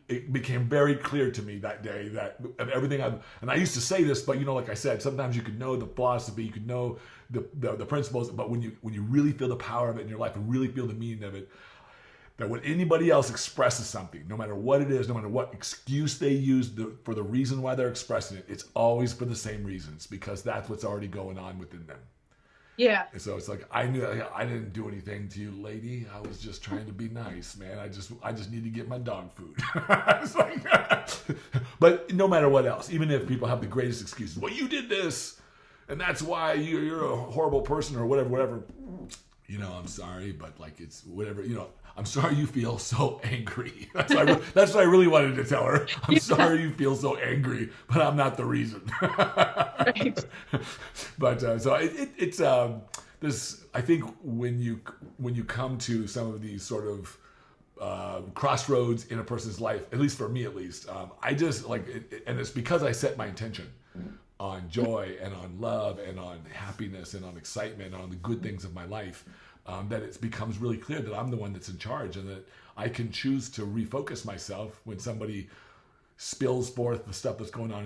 Speaker 1: it became very clear to me that day that of everything and I used to say this, but you know, like I said, sometimes you could know the philosophy, you could know the principles, but when you really feel the power of it in your life and really feel the meaning of it, that when anybody else expresses something, no matter what it is, no matter what excuse they use for the reason why they're expressing it, it's always for the same reasons, because that's what's already going on within them.
Speaker 2: Yeah.
Speaker 1: And so it's like, I knew I didn't do anything to you, lady. I was just trying to be nice, man. I just need to get my dog food. It's like, but no matter what else, even if people have the greatest excuses, well, you did this, and that's why you're a horrible person or whatever. You know, I'm sorry, but like, it's whatever. You know, I'm sorry you feel so angry. That's what I really wanted to tell her. I'm sorry you feel so angry, but I'm not the reason.
Speaker 2: Right.
Speaker 1: But so it's this. I think when you come to some of these sort of crossroads in a person's life, at least for me, I just like it, and it's because I set my intention on joy and on love and on happiness and on excitement and on the good things of my life, that it becomes really clear that I'm the one that's in charge, and that I can choose to refocus myself when somebody spills forth the stuff that's going on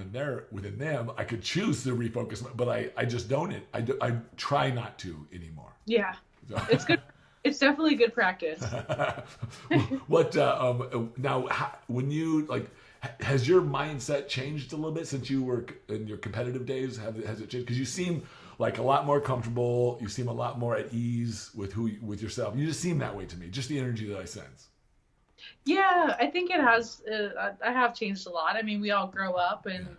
Speaker 1: within them. I could choose to refocus, but I just don't. I try not to anymore.
Speaker 2: Yeah, so. It's good. It's definitely good practice.
Speaker 1: What now? When you like, has your mindset changed a little bit since you were in your competitive days? Has it changed? Because you seem like a lot more comfortable. You seem a lot more at ease with yourself. You just seem that way to me. Just the energy that I sense.
Speaker 2: Yeah, I think it has. I have changed a lot. I mean, we all grow up, and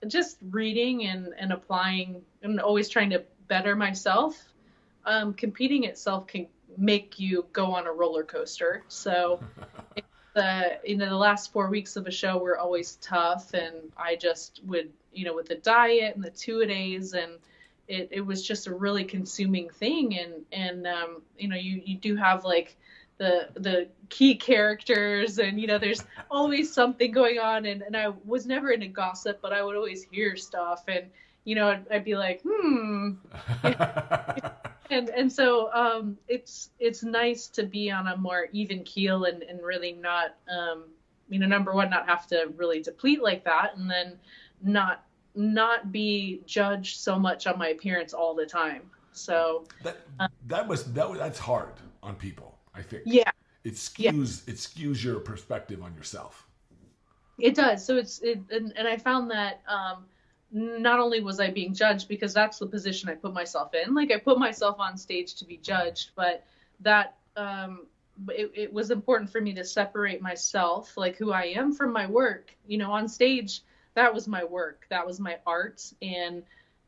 Speaker 2: just reading and applying, and always trying to better myself. Competing itself can make you go on a roller coaster. So, the last 4 weeks of a show were always tough, and I just would, with the diet and the 2-a-days, and it was just a really consuming thing. And you do have like the key characters, and there's always something going on, and I was never into gossip, but I would always hear stuff, and I'd be like, and so it's nice to be on a more even keel and really not number one, not have to really deplete like that, and then not be judged so much on my appearance all the time. So
Speaker 1: that's hard on people, I think.
Speaker 2: Yeah.
Speaker 1: It skews your perspective on yourself.
Speaker 2: It does. So and I found that not only was I being judged, because that's the position I put myself in, like I put myself on stage to be judged, but that it was important for me to separate myself, like who I am, from my work. You know, on stage, that was my work, that was my art, and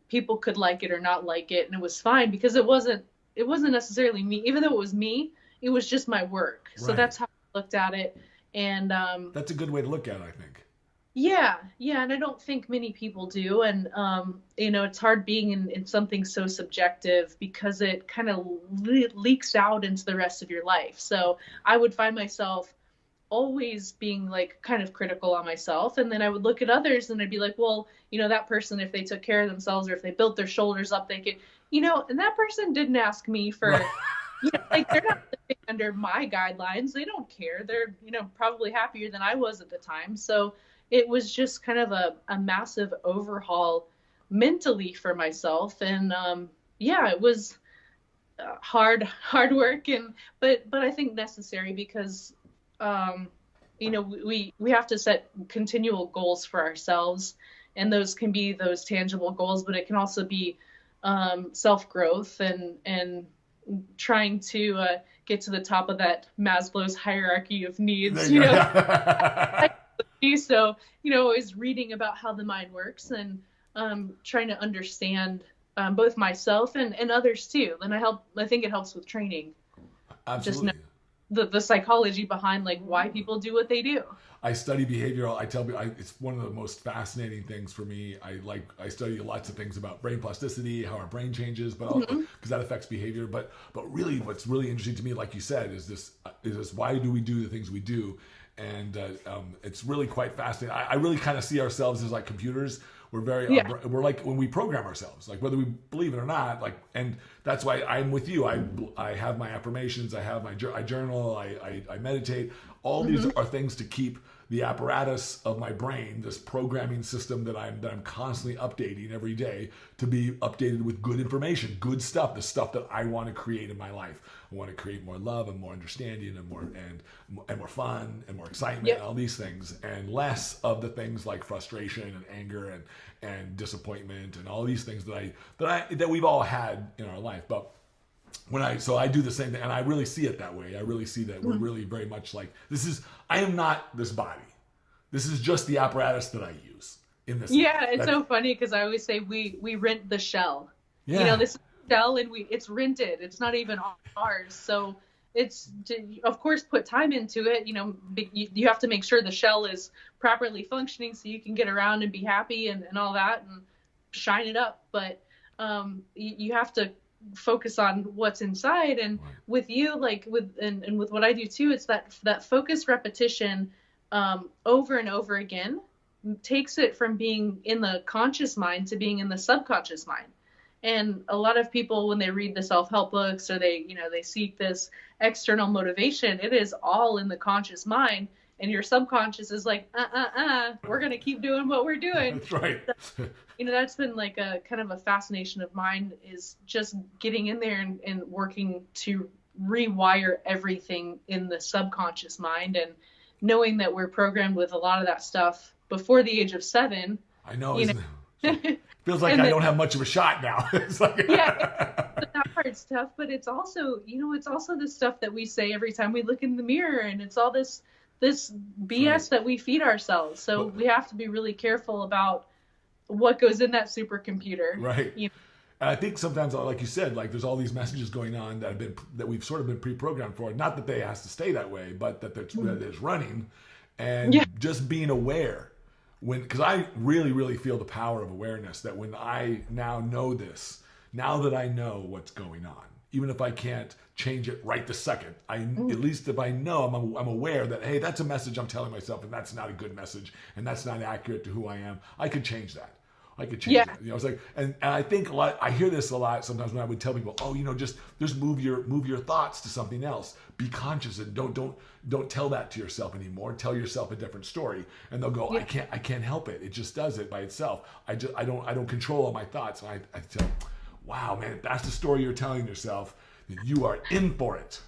Speaker 2: people could like it or not like it, and it was fine because it wasn't necessarily me. Even though it was me, it was just my work. So
Speaker 1: Right.
Speaker 2: that's how I looked at it. And
Speaker 1: That's a good way to look at it, I think.
Speaker 2: yeah, and I don't think many people do. And you know, it's hard being in something so subjective because it kind of leaks out into the rest of your life. So I would find myself always being like kind of critical on myself, and then I would look at others and I'd be like, well, you know, that person, if they took care of themselves or if they built their shoulders up, they could, you know, and that person didn't ask me for, you know, like they're not living under my guidelines. They don't care. They're, you know, probably happier than I was at the time. So it was just kind of a massive overhaul mentally for myself. And yeah, it was hard work, and but I think necessary because you know, we have to set continual goals for ourselves, and those can be those tangible goals, but it can also be self growth and trying to get to the top of that Maslow's hierarchy of needs. You know, so you know, always reading about how the mind works and trying to understand both myself and others too. And I think it helps with training.
Speaker 1: Absolutely.
Speaker 2: Just know the psychology behind like why people do what they do.
Speaker 1: I study behavioral. I tell people it's one of the most fascinating things for me. I study lots of things about brain plasticity, how our brain changes, but because that affects behavior. But really, what's really interesting to me, like you said, is this why do we do the things we do? And it's really quite fascinating. I really kind of see ourselves as like computers. We're we're like when we program ourselves, like whether we believe it or not, like, and that's why I'm with you. I have my affirmations. I have I journal. I meditate. All these are things to keep the apparatus of my brain, this programming system that I'm constantly updating every day, to be updated with good information, good stuff, the stuff that I want to create in my life. I want to create more love and more understanding and more fun and more excitement, and all these things, and less of the things like frustration and anger and disappointment and all these things that we've all had in our life. But so I do the same thing, and I really see it that way. I really see that we're really very much like, I am not this body. This is just the apparatus that I use in this.
Speaker 2: Yeah, it's so funny because I always say we rent the shell. Yeah. You know, this shell, and it's rented. It's not even ours. So it's to, of course, put time into it. You know, you have to make sure the shell is properly functioning so you can get around and be happy and all that and shine it up. But you have to focus on what's inside. And with you, like with what I do too, it's that focused repetition over and over again takes it from being in the conscious mind to being in the subconscious mind. And a lot of people, when they read the self-help books or they seek this external motivation, it is all in the conscious mind, and your subconscious is like, we're going to keep doing what we're doing.
Speaker 1: That's right.
Speaker 2: You know, that's been like a kind of a fascination of mine, is just getting in there and working to rewire everything in the subconscious mind, and knowing that we're programmed with a lot of that stuff before the age of 7.
Speaker 1: I know. Feels like I don't have much of a shot now. It's like
Speaker 2: that part's tough, but it's also, it's also the stuff that we say every time we look in the mirror, and it's all this BS that we feed ourselves. So we have to be really careful about what goes in that supercomputer.
Speaker 1: Right. And I think sometimes, like you said, like there's all these messages going on that we've sort of been pre-programmed for. Not that they has to stay that way, but that it's running, and just being aware. Because I really, really feel the power of awareness, that when I now know this, now that I know what's going on, even if I can't change it right this second, at least if I know, I'm aware that, hey, that's a message I'm telling myself, and that's not a good message, and that's not accurate to who I am. I could change that. I could change it. It's like, and I think a lot. I hear this a lot sometimes when I would tell people, just move your thoughts to something else. Be conscious and don't tell that to yourself anymore. Tell yourself a different story, and they'll go, I can't help it. It just does it by itself. I don't control all my thoughts. And I tell, wow, man, if that's the story you're telling yourself, then you are in for it.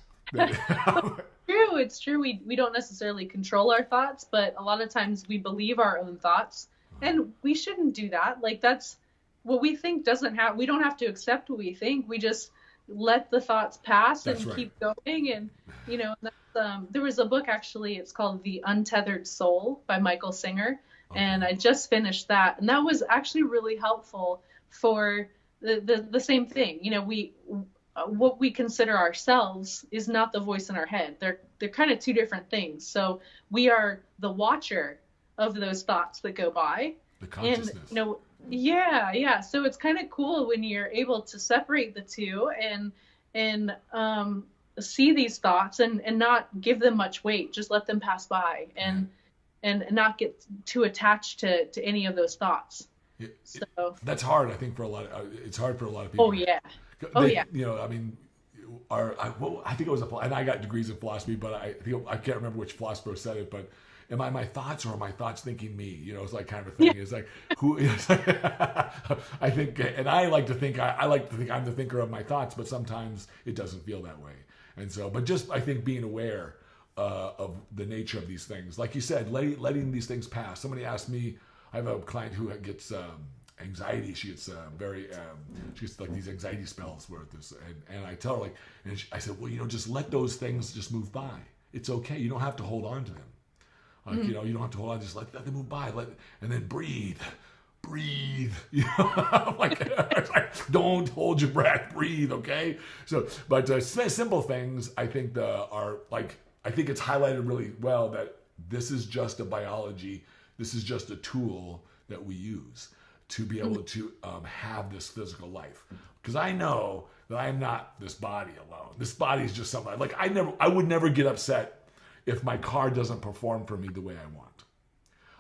Speaker 2: True. true. It's true. We don't necessarily control our thoughts, but a lot of times we believe our own thoughts, and we shouldn't do that. Like, that's what we think we don't have to accept what we think. We just let the thoughts pass and keep going. And, that's, there was a book, actually, it's called The Untethered Soul by Michael Singer. Okay. And I just finished that. And that was actually really helpful for the same thing. What we consider ourselves is not the voice in our head. They're kind of two different things. So we are the watcher of those thoughts that go by.
Speaker 1: The consciousness.
Speaker 2: And, yeah. So it's kind of cool when you're able to separate the two and see these thoughts and not give them much weight. Just let them pass by and not get too attached to any of those thoughts.
Speaker 1: That's hard, I think, for a lot of, it's hard for a lot of people.
Speaker 2: Oh, yeah.
Speaker 1: I mean, I think it was and I got degrees in philosophy, but I can't remember which philosopher said it, but am I my thoughts or are my thoughts thinking me? It's like kind of a thing. Yeah. It's like, I think, and I like to think I'm the thinker of my thoughts, but sometimes it doesn't feel that way. And so, but just, I think being aware of the nature of these things, like you said, letting these things pass. Somebody asked me, I have a client who gets anxiety. She gets she gets like these anxiety spells where this, and I tell her I said, well, just let those things just move by. It's okay. You don't have to hold on to them. You don't have to hold on. Just let them move by. And then breathe. Don't hold your breath. Breathe. Okay. So, but simple things, I think I think it's highlighted really well that this is just a biology. This is just a tool that we use to be able to have this physical life. Because I know that I'm not this body alone. This body is just something I would never get upset if my car doesn't perform for me the way I want.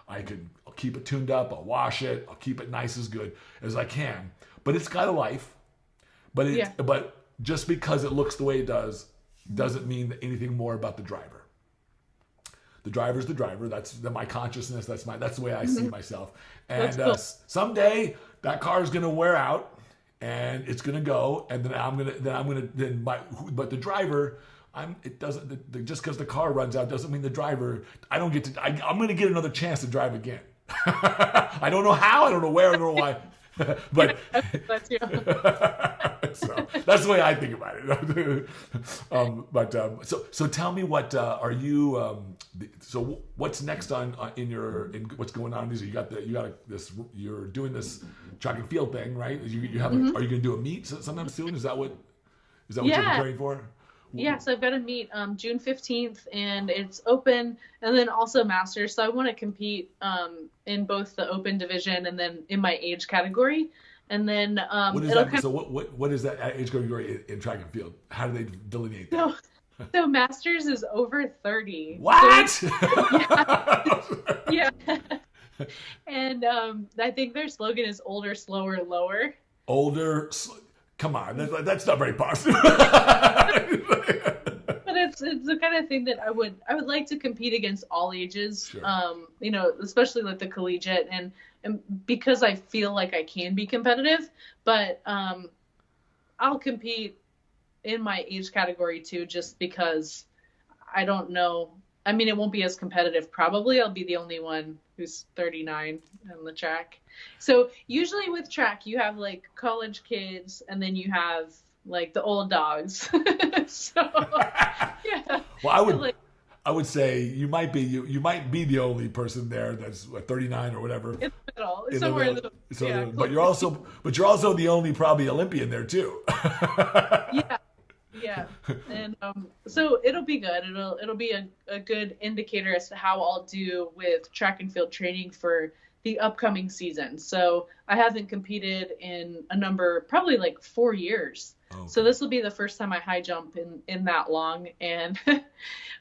Speaker 1: I'll keep it tuned up. I'll wash it. I'll keep it nice as good as I can. But it's got a life. But just because it looks the way it does doesn't mean anything more about the driver. The driver's the driver. That's my consciousness. That's the way I see myself. And cool. Someday that car is going to wear out, and it's going to go. And then but the driver, it doesn't. Just because the car runs out doesn't mean the driver. I don't get to. I'm going to get another chance to drive again. I don't know how. I don't know where. I don't know why. But
Speaker 2: that's you.
Speaker 1: So that's the way I think about it. So tell me, what are you? So what's next in what's going on? You're doing this track and field thing, right? You have. Are you going to do a meet sometime soon? Is that what you're preparing for?
Speaker 2: Yeah, so I've got to meet June 15th, and it's open, and then also masters. So I want to compete in both the open division and then in my age category. And then
Speaker 1: what is that? So what is that age category in track and field? How do they delineate that?
Speaker 2: So masters is over 30.
Speaker 1: What?
Speaker 2: So yeah. And I think their slogan is older, slower, lower.
Speaker 1: Older. Come on, that's not very positive.
Speaker 2: But it's the kind of thing that I would like to compete against all ages. Sure. Especially like the collegiate and because I feel like I can be competitive, but I'll compete in my age category too, just because I don't know. I mean, it won't be as competitive. Probably I'll be the only one who's 39 on the track. So usually with track, you have like college kids, and then you have like the old dogs. So yeah.
Speaker 1: Well, I would say you might be the only person there that's 39 or whatever.
Speaker 2: In the middle, somewhere in the middle.
Speaker 1: So, yeah. But you're also the only probably Olympian there too.
Speaker 2: Yeah, and so it'll be good. It'll be a good indicator as to how I'll do with track and field training for the upcoming season. So I haven't competed in probably like 4 years. Okay. So this will be the first time I high jump in that long, and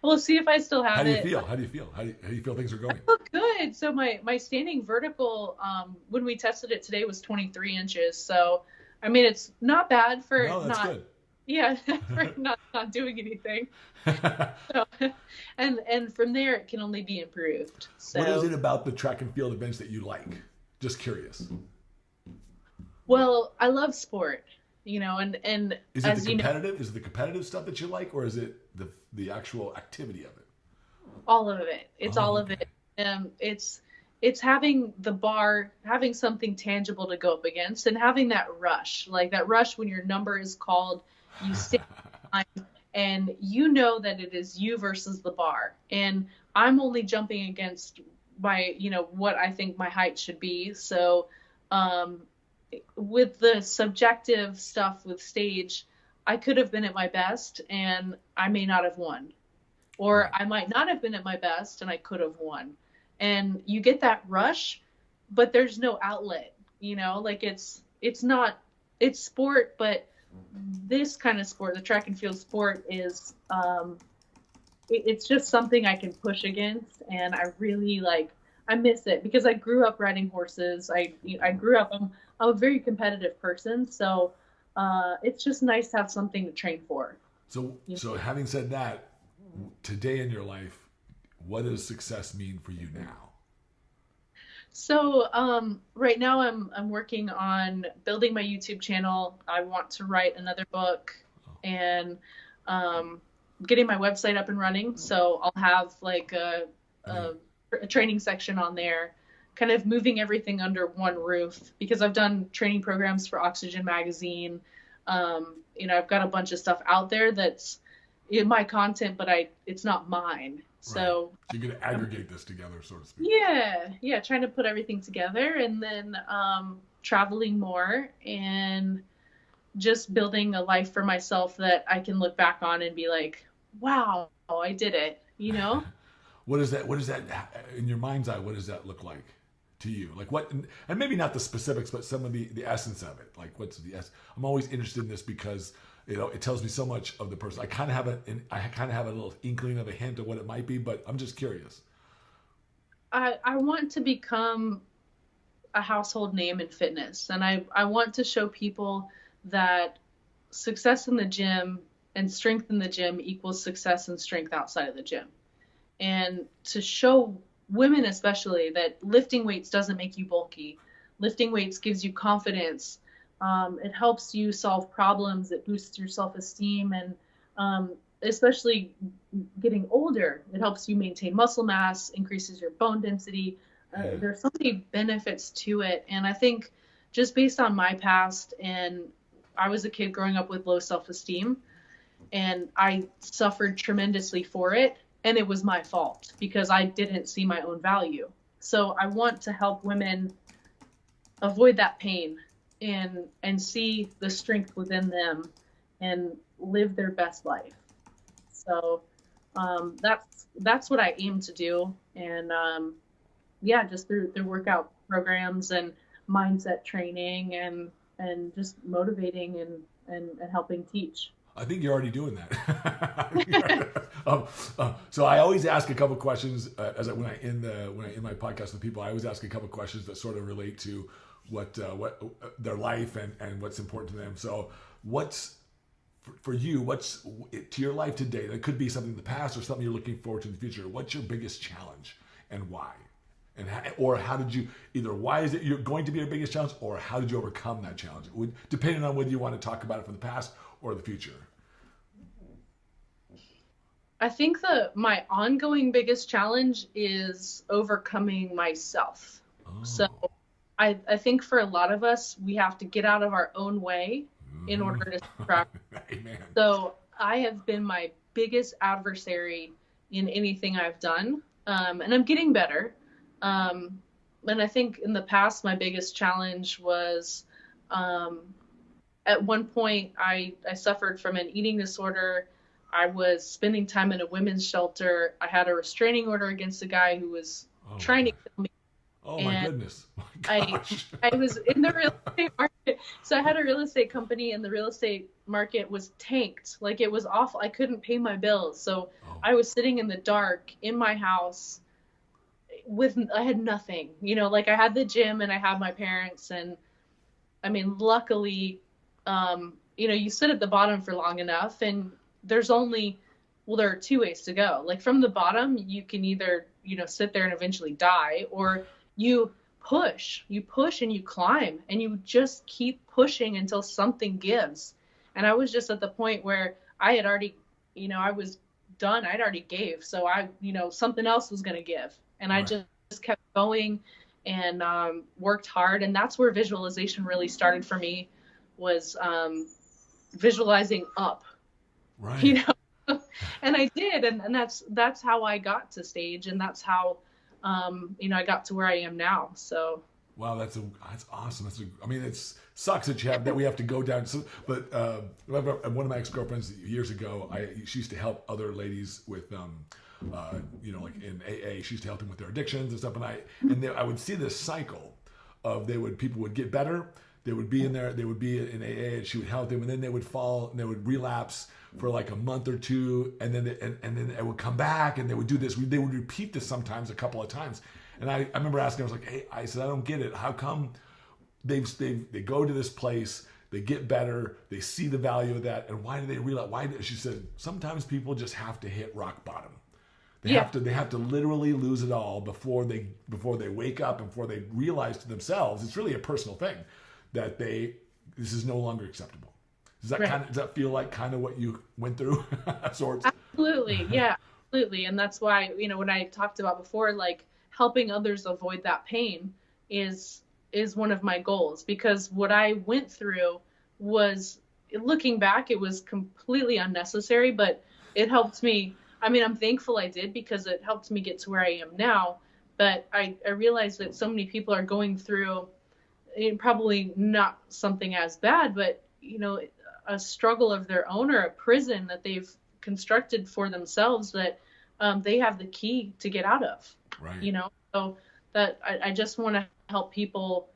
Speaker 2: we'll see if I still have it.
Speaker 1: How do you feel? How do you feel things are going?
Speaker 2: I feel good. So my standing vertical, when we tested it today, was 23 inches. So I mean, it's not bad for
Speaker 1: that's good.
Speaker 2: Yeah, for not doing anything. So, and from there, it can only be improved. So,
Speaker 1: what is it about the track and field events that you like? Just curious.
Speaker 2: Well, I love sport. and
Speaker 1: Is it
Speaker 2: as
Speaker 1: the
Speaker 2: you know,
Speaker 1: competitive? Is it the competitive stuff that you like, or is it the actual activity of it?
Speaker 2: all of it. It's
Speaker 1: Oh,
Speaker 2: all of
Speaker 1: okay.
Speaker 2: it. It's having the bar, having something tangible to go up against, and having that rush, like that rush when your number is called, you stand in line, and you know that it is you versus the bar, and I'm only jumping against my, what I think my height should be. So, um, with the subjective stuff with stage, I could have been at my best, and I may not have won, or
Speaker 1: Right.
Speaker 2: I might not have been at my best and I could have won. And you get that rush, but there's no outlet, like it's not, it's sport, but this kind of sport, the track and field sport is, it's just something I can push against. And I really I miss it because I grew up riding horses. I grew up, I'm a very competitive person. So, it's just nice to have something to train for.
Speaker 1: So having said that, today in your life, what does success mean for you now?
Speaker 2: So, right now I'm working on building my YouTube channel. I want to write another book and um, getting my website up and running. So I'll have a, a training section on there, kind of moving everything under one roof because I've done training programs for Oxygen Magazine. I've got a bunch of stuff out there that's in my content, but it's not mine. So,
Speaker 1: right. So you're going to aggregate this together, so to speak.
Speaker 2: yeah, trying to put everything together, and then traveling more and just building a life for myself that I can look back on and be like, wow, I did it,
Speaker 1: What is that? What is that in your mind's eye? What does that look like to you? Like what? And maybe not the specifics, but some of the essence of it. Like what's the essence? I'm always interested in this because it tells me so much of the person. I kind of have a little inkling of a hint of what it might be, but I'm just curious.
Speaker 2: I want to become a household name in fitness, and I want to show people that success in the gym and strength in the gym equals success and strength outside of the gym. And to show women especially that lifting weights doesn't make you bulky. Lifting weights gives you confidence. It helps you solve problems. It boosts your self-esteem, and especially getting older, it helps you maintain muscle mass, increases your bone density. There's so many benefits to it, and I think just based on my past, and I was a kid growing up with low self-esteem, and I suffered tremendously for it. And it was my fault because I didn't see my own value. So I want to help women avoid that pain and see the strength within them and live their best life. So that's what I aim to do. And just through workout programs and mindset training and just motivating and helping teach.
Speaker 1: I think you're already doing that. So I always ask a couple questions when I end my podcast with people. I always ask a couple questions that sort of relate to what their life and what's important to them. So what's for you? What's to your life today? That could be something in the past or something you're looking forward to in the future. What's your biggest challenge and why? And how did you why is it you're going to be your biggest challenge, or how did you overcome that challenge? Depending on whether you want to talk about it from the past or the future.
Speaker 2: I think my ongoing biggest challenge is overcoming myself. Oh. So I think for a lot of us, we have to get out of our own way in order to strive.
Speaker 1: Amen.
Speaker 2: So I have been my biggest adversary in anything I've done, and I'm getting better. And I think in the past, my biggest challenge was at one point I suffered from an eating disorder. I was spending time in a women's shelter. I had a restraining order against a guy who was trying to kill me.
Speaker 1: Oh my goodness.
Speaker 2: I was in the real estate market. So I had a real estate company, and the real estate market was tanked. Like, it was awful. I couldn't pay my bills. So I was sitting in the dark in my house I had nothing, I had the gym and I had my parents. And I mean, luckily, you sit at the bottom for long enough, and there are two ways to go. Like, from the bottom, you can either, sit there and eventually die, or you you push and you climb, and you just keep pushing until something gives. And I was just at the point where I had already, I was done. I'd already gave. So something else was going to give. And I just kept going and worked hard. And that's where visualization really started for me, was visualizing up,
Speaker 1: right.
Speaker 2: And I did. And that's how I got to stage. And that's how, I got to where I am now. So.
Speaker 1: Wow, that's awesome. It sucks that we have to go down. So, but one of my ex-girlfriends years ago, she used to help other ladies with, like in AA. She used to help them with their addictions and stuff. And I would see this cycle of people would get better. They would be in there. They would be in AA, and she would help them, and then they would fall and they would relapse for like a month or two, and then it would come back, and they would do this. They would repeat this sometimes a couple of times. And I remember asking, I was like, hey, I said, I don't get it. How come they go to this place, they get better, they see the value of that, and why do they realize? She said, sometimes people just have to hit rock bottom. They have to literally lose it all before they wake up and before they realize to themselves, it's really a personal thing, that this is no longer acceptable. Does that feel like kind of what you went through? Sorts?
Speaker 2: Absolutely, yeah, absolutely. And that's why, when I talked about before, like, helping others avoid that pain is one of my goals, because what I went through was, looking back, it was completely unnecessary, but it helped me. I'm thankful I did, because it helped me get to where I am now. But I realized that so many people are going through, probably not something as bad, but, a struggle of their own, or a prison that they've constructed for themselves that they have the key to get out of.
Speaker 1: Right.
Speaker 2: So that I just want to help people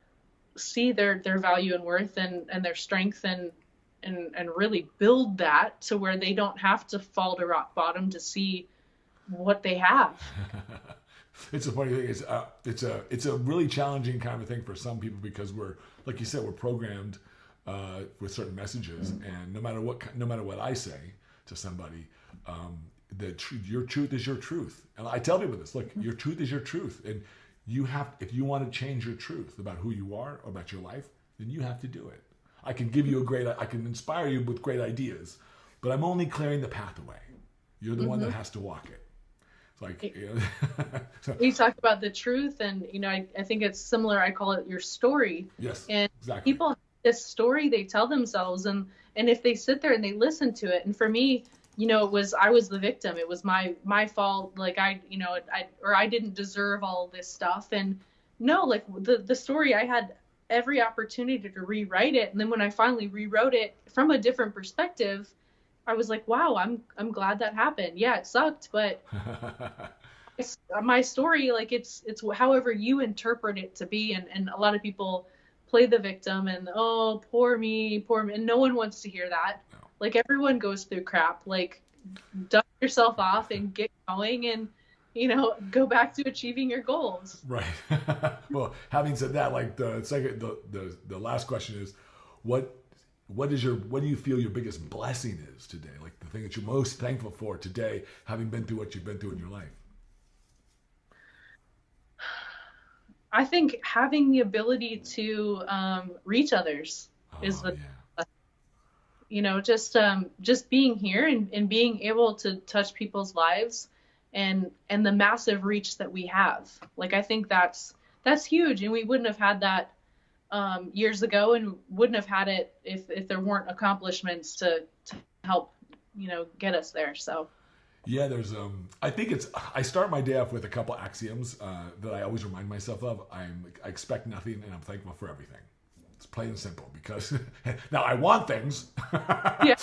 Speaker 2: see their value and worth and their strength, and really build that to where they don't have to fall to rock bottom to see what they have.
Speaker 1: It's a funny thing. It's a really challenging kind of thing for some people, because we're, like you said, we're programmed with certain messages, and no matter what I say to somebody, your truth is your truth. And I tell people this: look, your truth is your truth, and if you want to change your truth about who you are, about your life, then you have to do it. I can give you I can inspire you with great ideas, but I'm only clearing the pathway. You're the one that has to walk it. It's like, so.
Speaker 2: You talk about the truth, and I think it's similar. I call it your story.
Speaker 1: Yes,
Speaker 2: and
Speaker 1: exactly.
Speaker 2: People have this story they tell themselves, and if they sit there and they listen to it, and for me, I was the victim. It was my fault. Like I didn't deserve all this stuff. And no, like the story, I had every opportunity to rewrite it. And then when I finally rewrote it from a different perspective, I was like, wow, I'm glad that happened. Yeah, it sucked, but my story, like it's however you interpret it to be. And a lot of people play the victim and, oh, poor me. And no one wants to hear that. No. Like, everyone goes through crap. Like, dust yourself off and get going, and go back to achieving your goals.
Speaker 1: Right. Well, having said that, like the last question is, what do you feel your biggest blessing is today? Like the thing that you're most thankful for today, having been through what you've been through in your life?
Speaker 2: I think having the ability to reach others is the, just being here and being able to touch people's lives, and the massive reach that we have. Like, I think that's huge, and we wouldn't have had that years ago, and wouldn't have had it if there weren't accomplishments to help, get us there. So.
Speaker 1: Yeah, there's I think I start my day off with a couple axioms that I always remind myself of. I expect nothing, and I'm thankful for everything. It's plain and simple, because now I want things,
Speaker 2: yeah.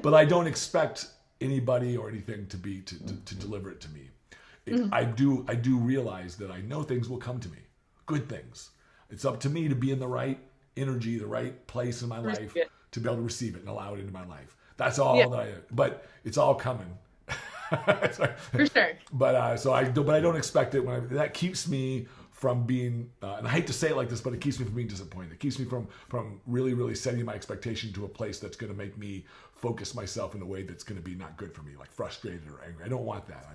Speaker 1: but I don't expect anybody or anything to deliver it to me. Mm-hmm. I do realize that I know things will come to me, good things. It's up to me to be in the right energy, the right place in my life to be able to receive it and allow it into my life. That's all but it's all coming.
Speaker 2: For sure.
Speaker 1: But I don't expect it that keeps me from being, and I hate to say it like this, but it keeps me from being disappointed. It keeps me from really, really setting my expectation to a place that's going to make me focus myself in a way that's going to be not good for me, like frustrated or angry. I don't want that.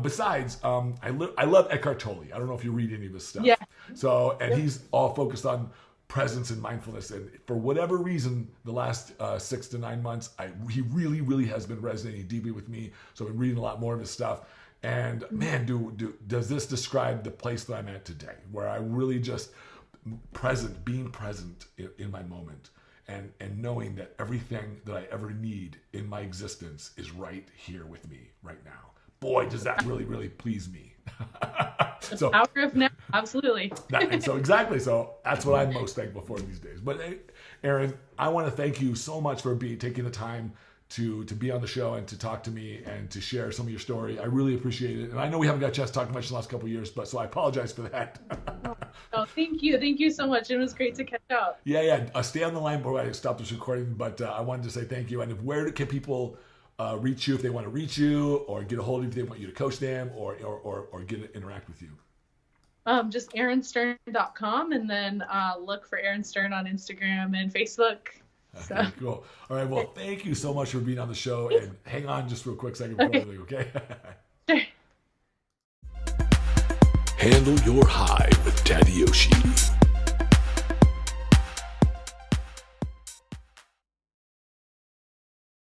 Speaker 1: Besides, I love Eckhart Tolle. I don't know if you read any of his stuff.
Speaker 2: Yeah.
Speaker 1: So, and he's all focused on presence and mindfulness. And for whatever reason, the last 6 to 9 months, he really, really has been resonating deeply with me. So I've been reading a lot more of his stuff. And man, does this describe the place that I'm at today, where I really just being present in my moment, and knowing that everything that I ever need in my existence is right here with me right now. Boy, does that really, really please me.
Speaker 2: So power of now, absolutely.
Speaker 1: And so exactly, so that's what I'm most thankful for these days. But Erin, I want to thank you so much for taking the time to be on the show and to talk to me and to share some of your story. I really appreciate it. And I know we haven't got a chance to talk much in the last couple of years, but so I apologize for that.
Speaker 2: Oh, thank you. Thank you so much. It was great to catch up.
Speaker 1: Yeah. Stay on the line before I stop this recording, but I wanted to say thank you. And where can people reach you if they want to reach you, or get a hold of you if they want you to coach them, or interact with you?
Speaker 2: Just erinstern.com, and then look for Erin Stern on Instagram and Facebook.
Speaker 1: Okay, cool. All right, well, thank you so much for being on the show, and hang on just for a quick second before we leave, okay?
Speaker 2: Sure.
Speaker 3: Handle your high with Tadayoshi.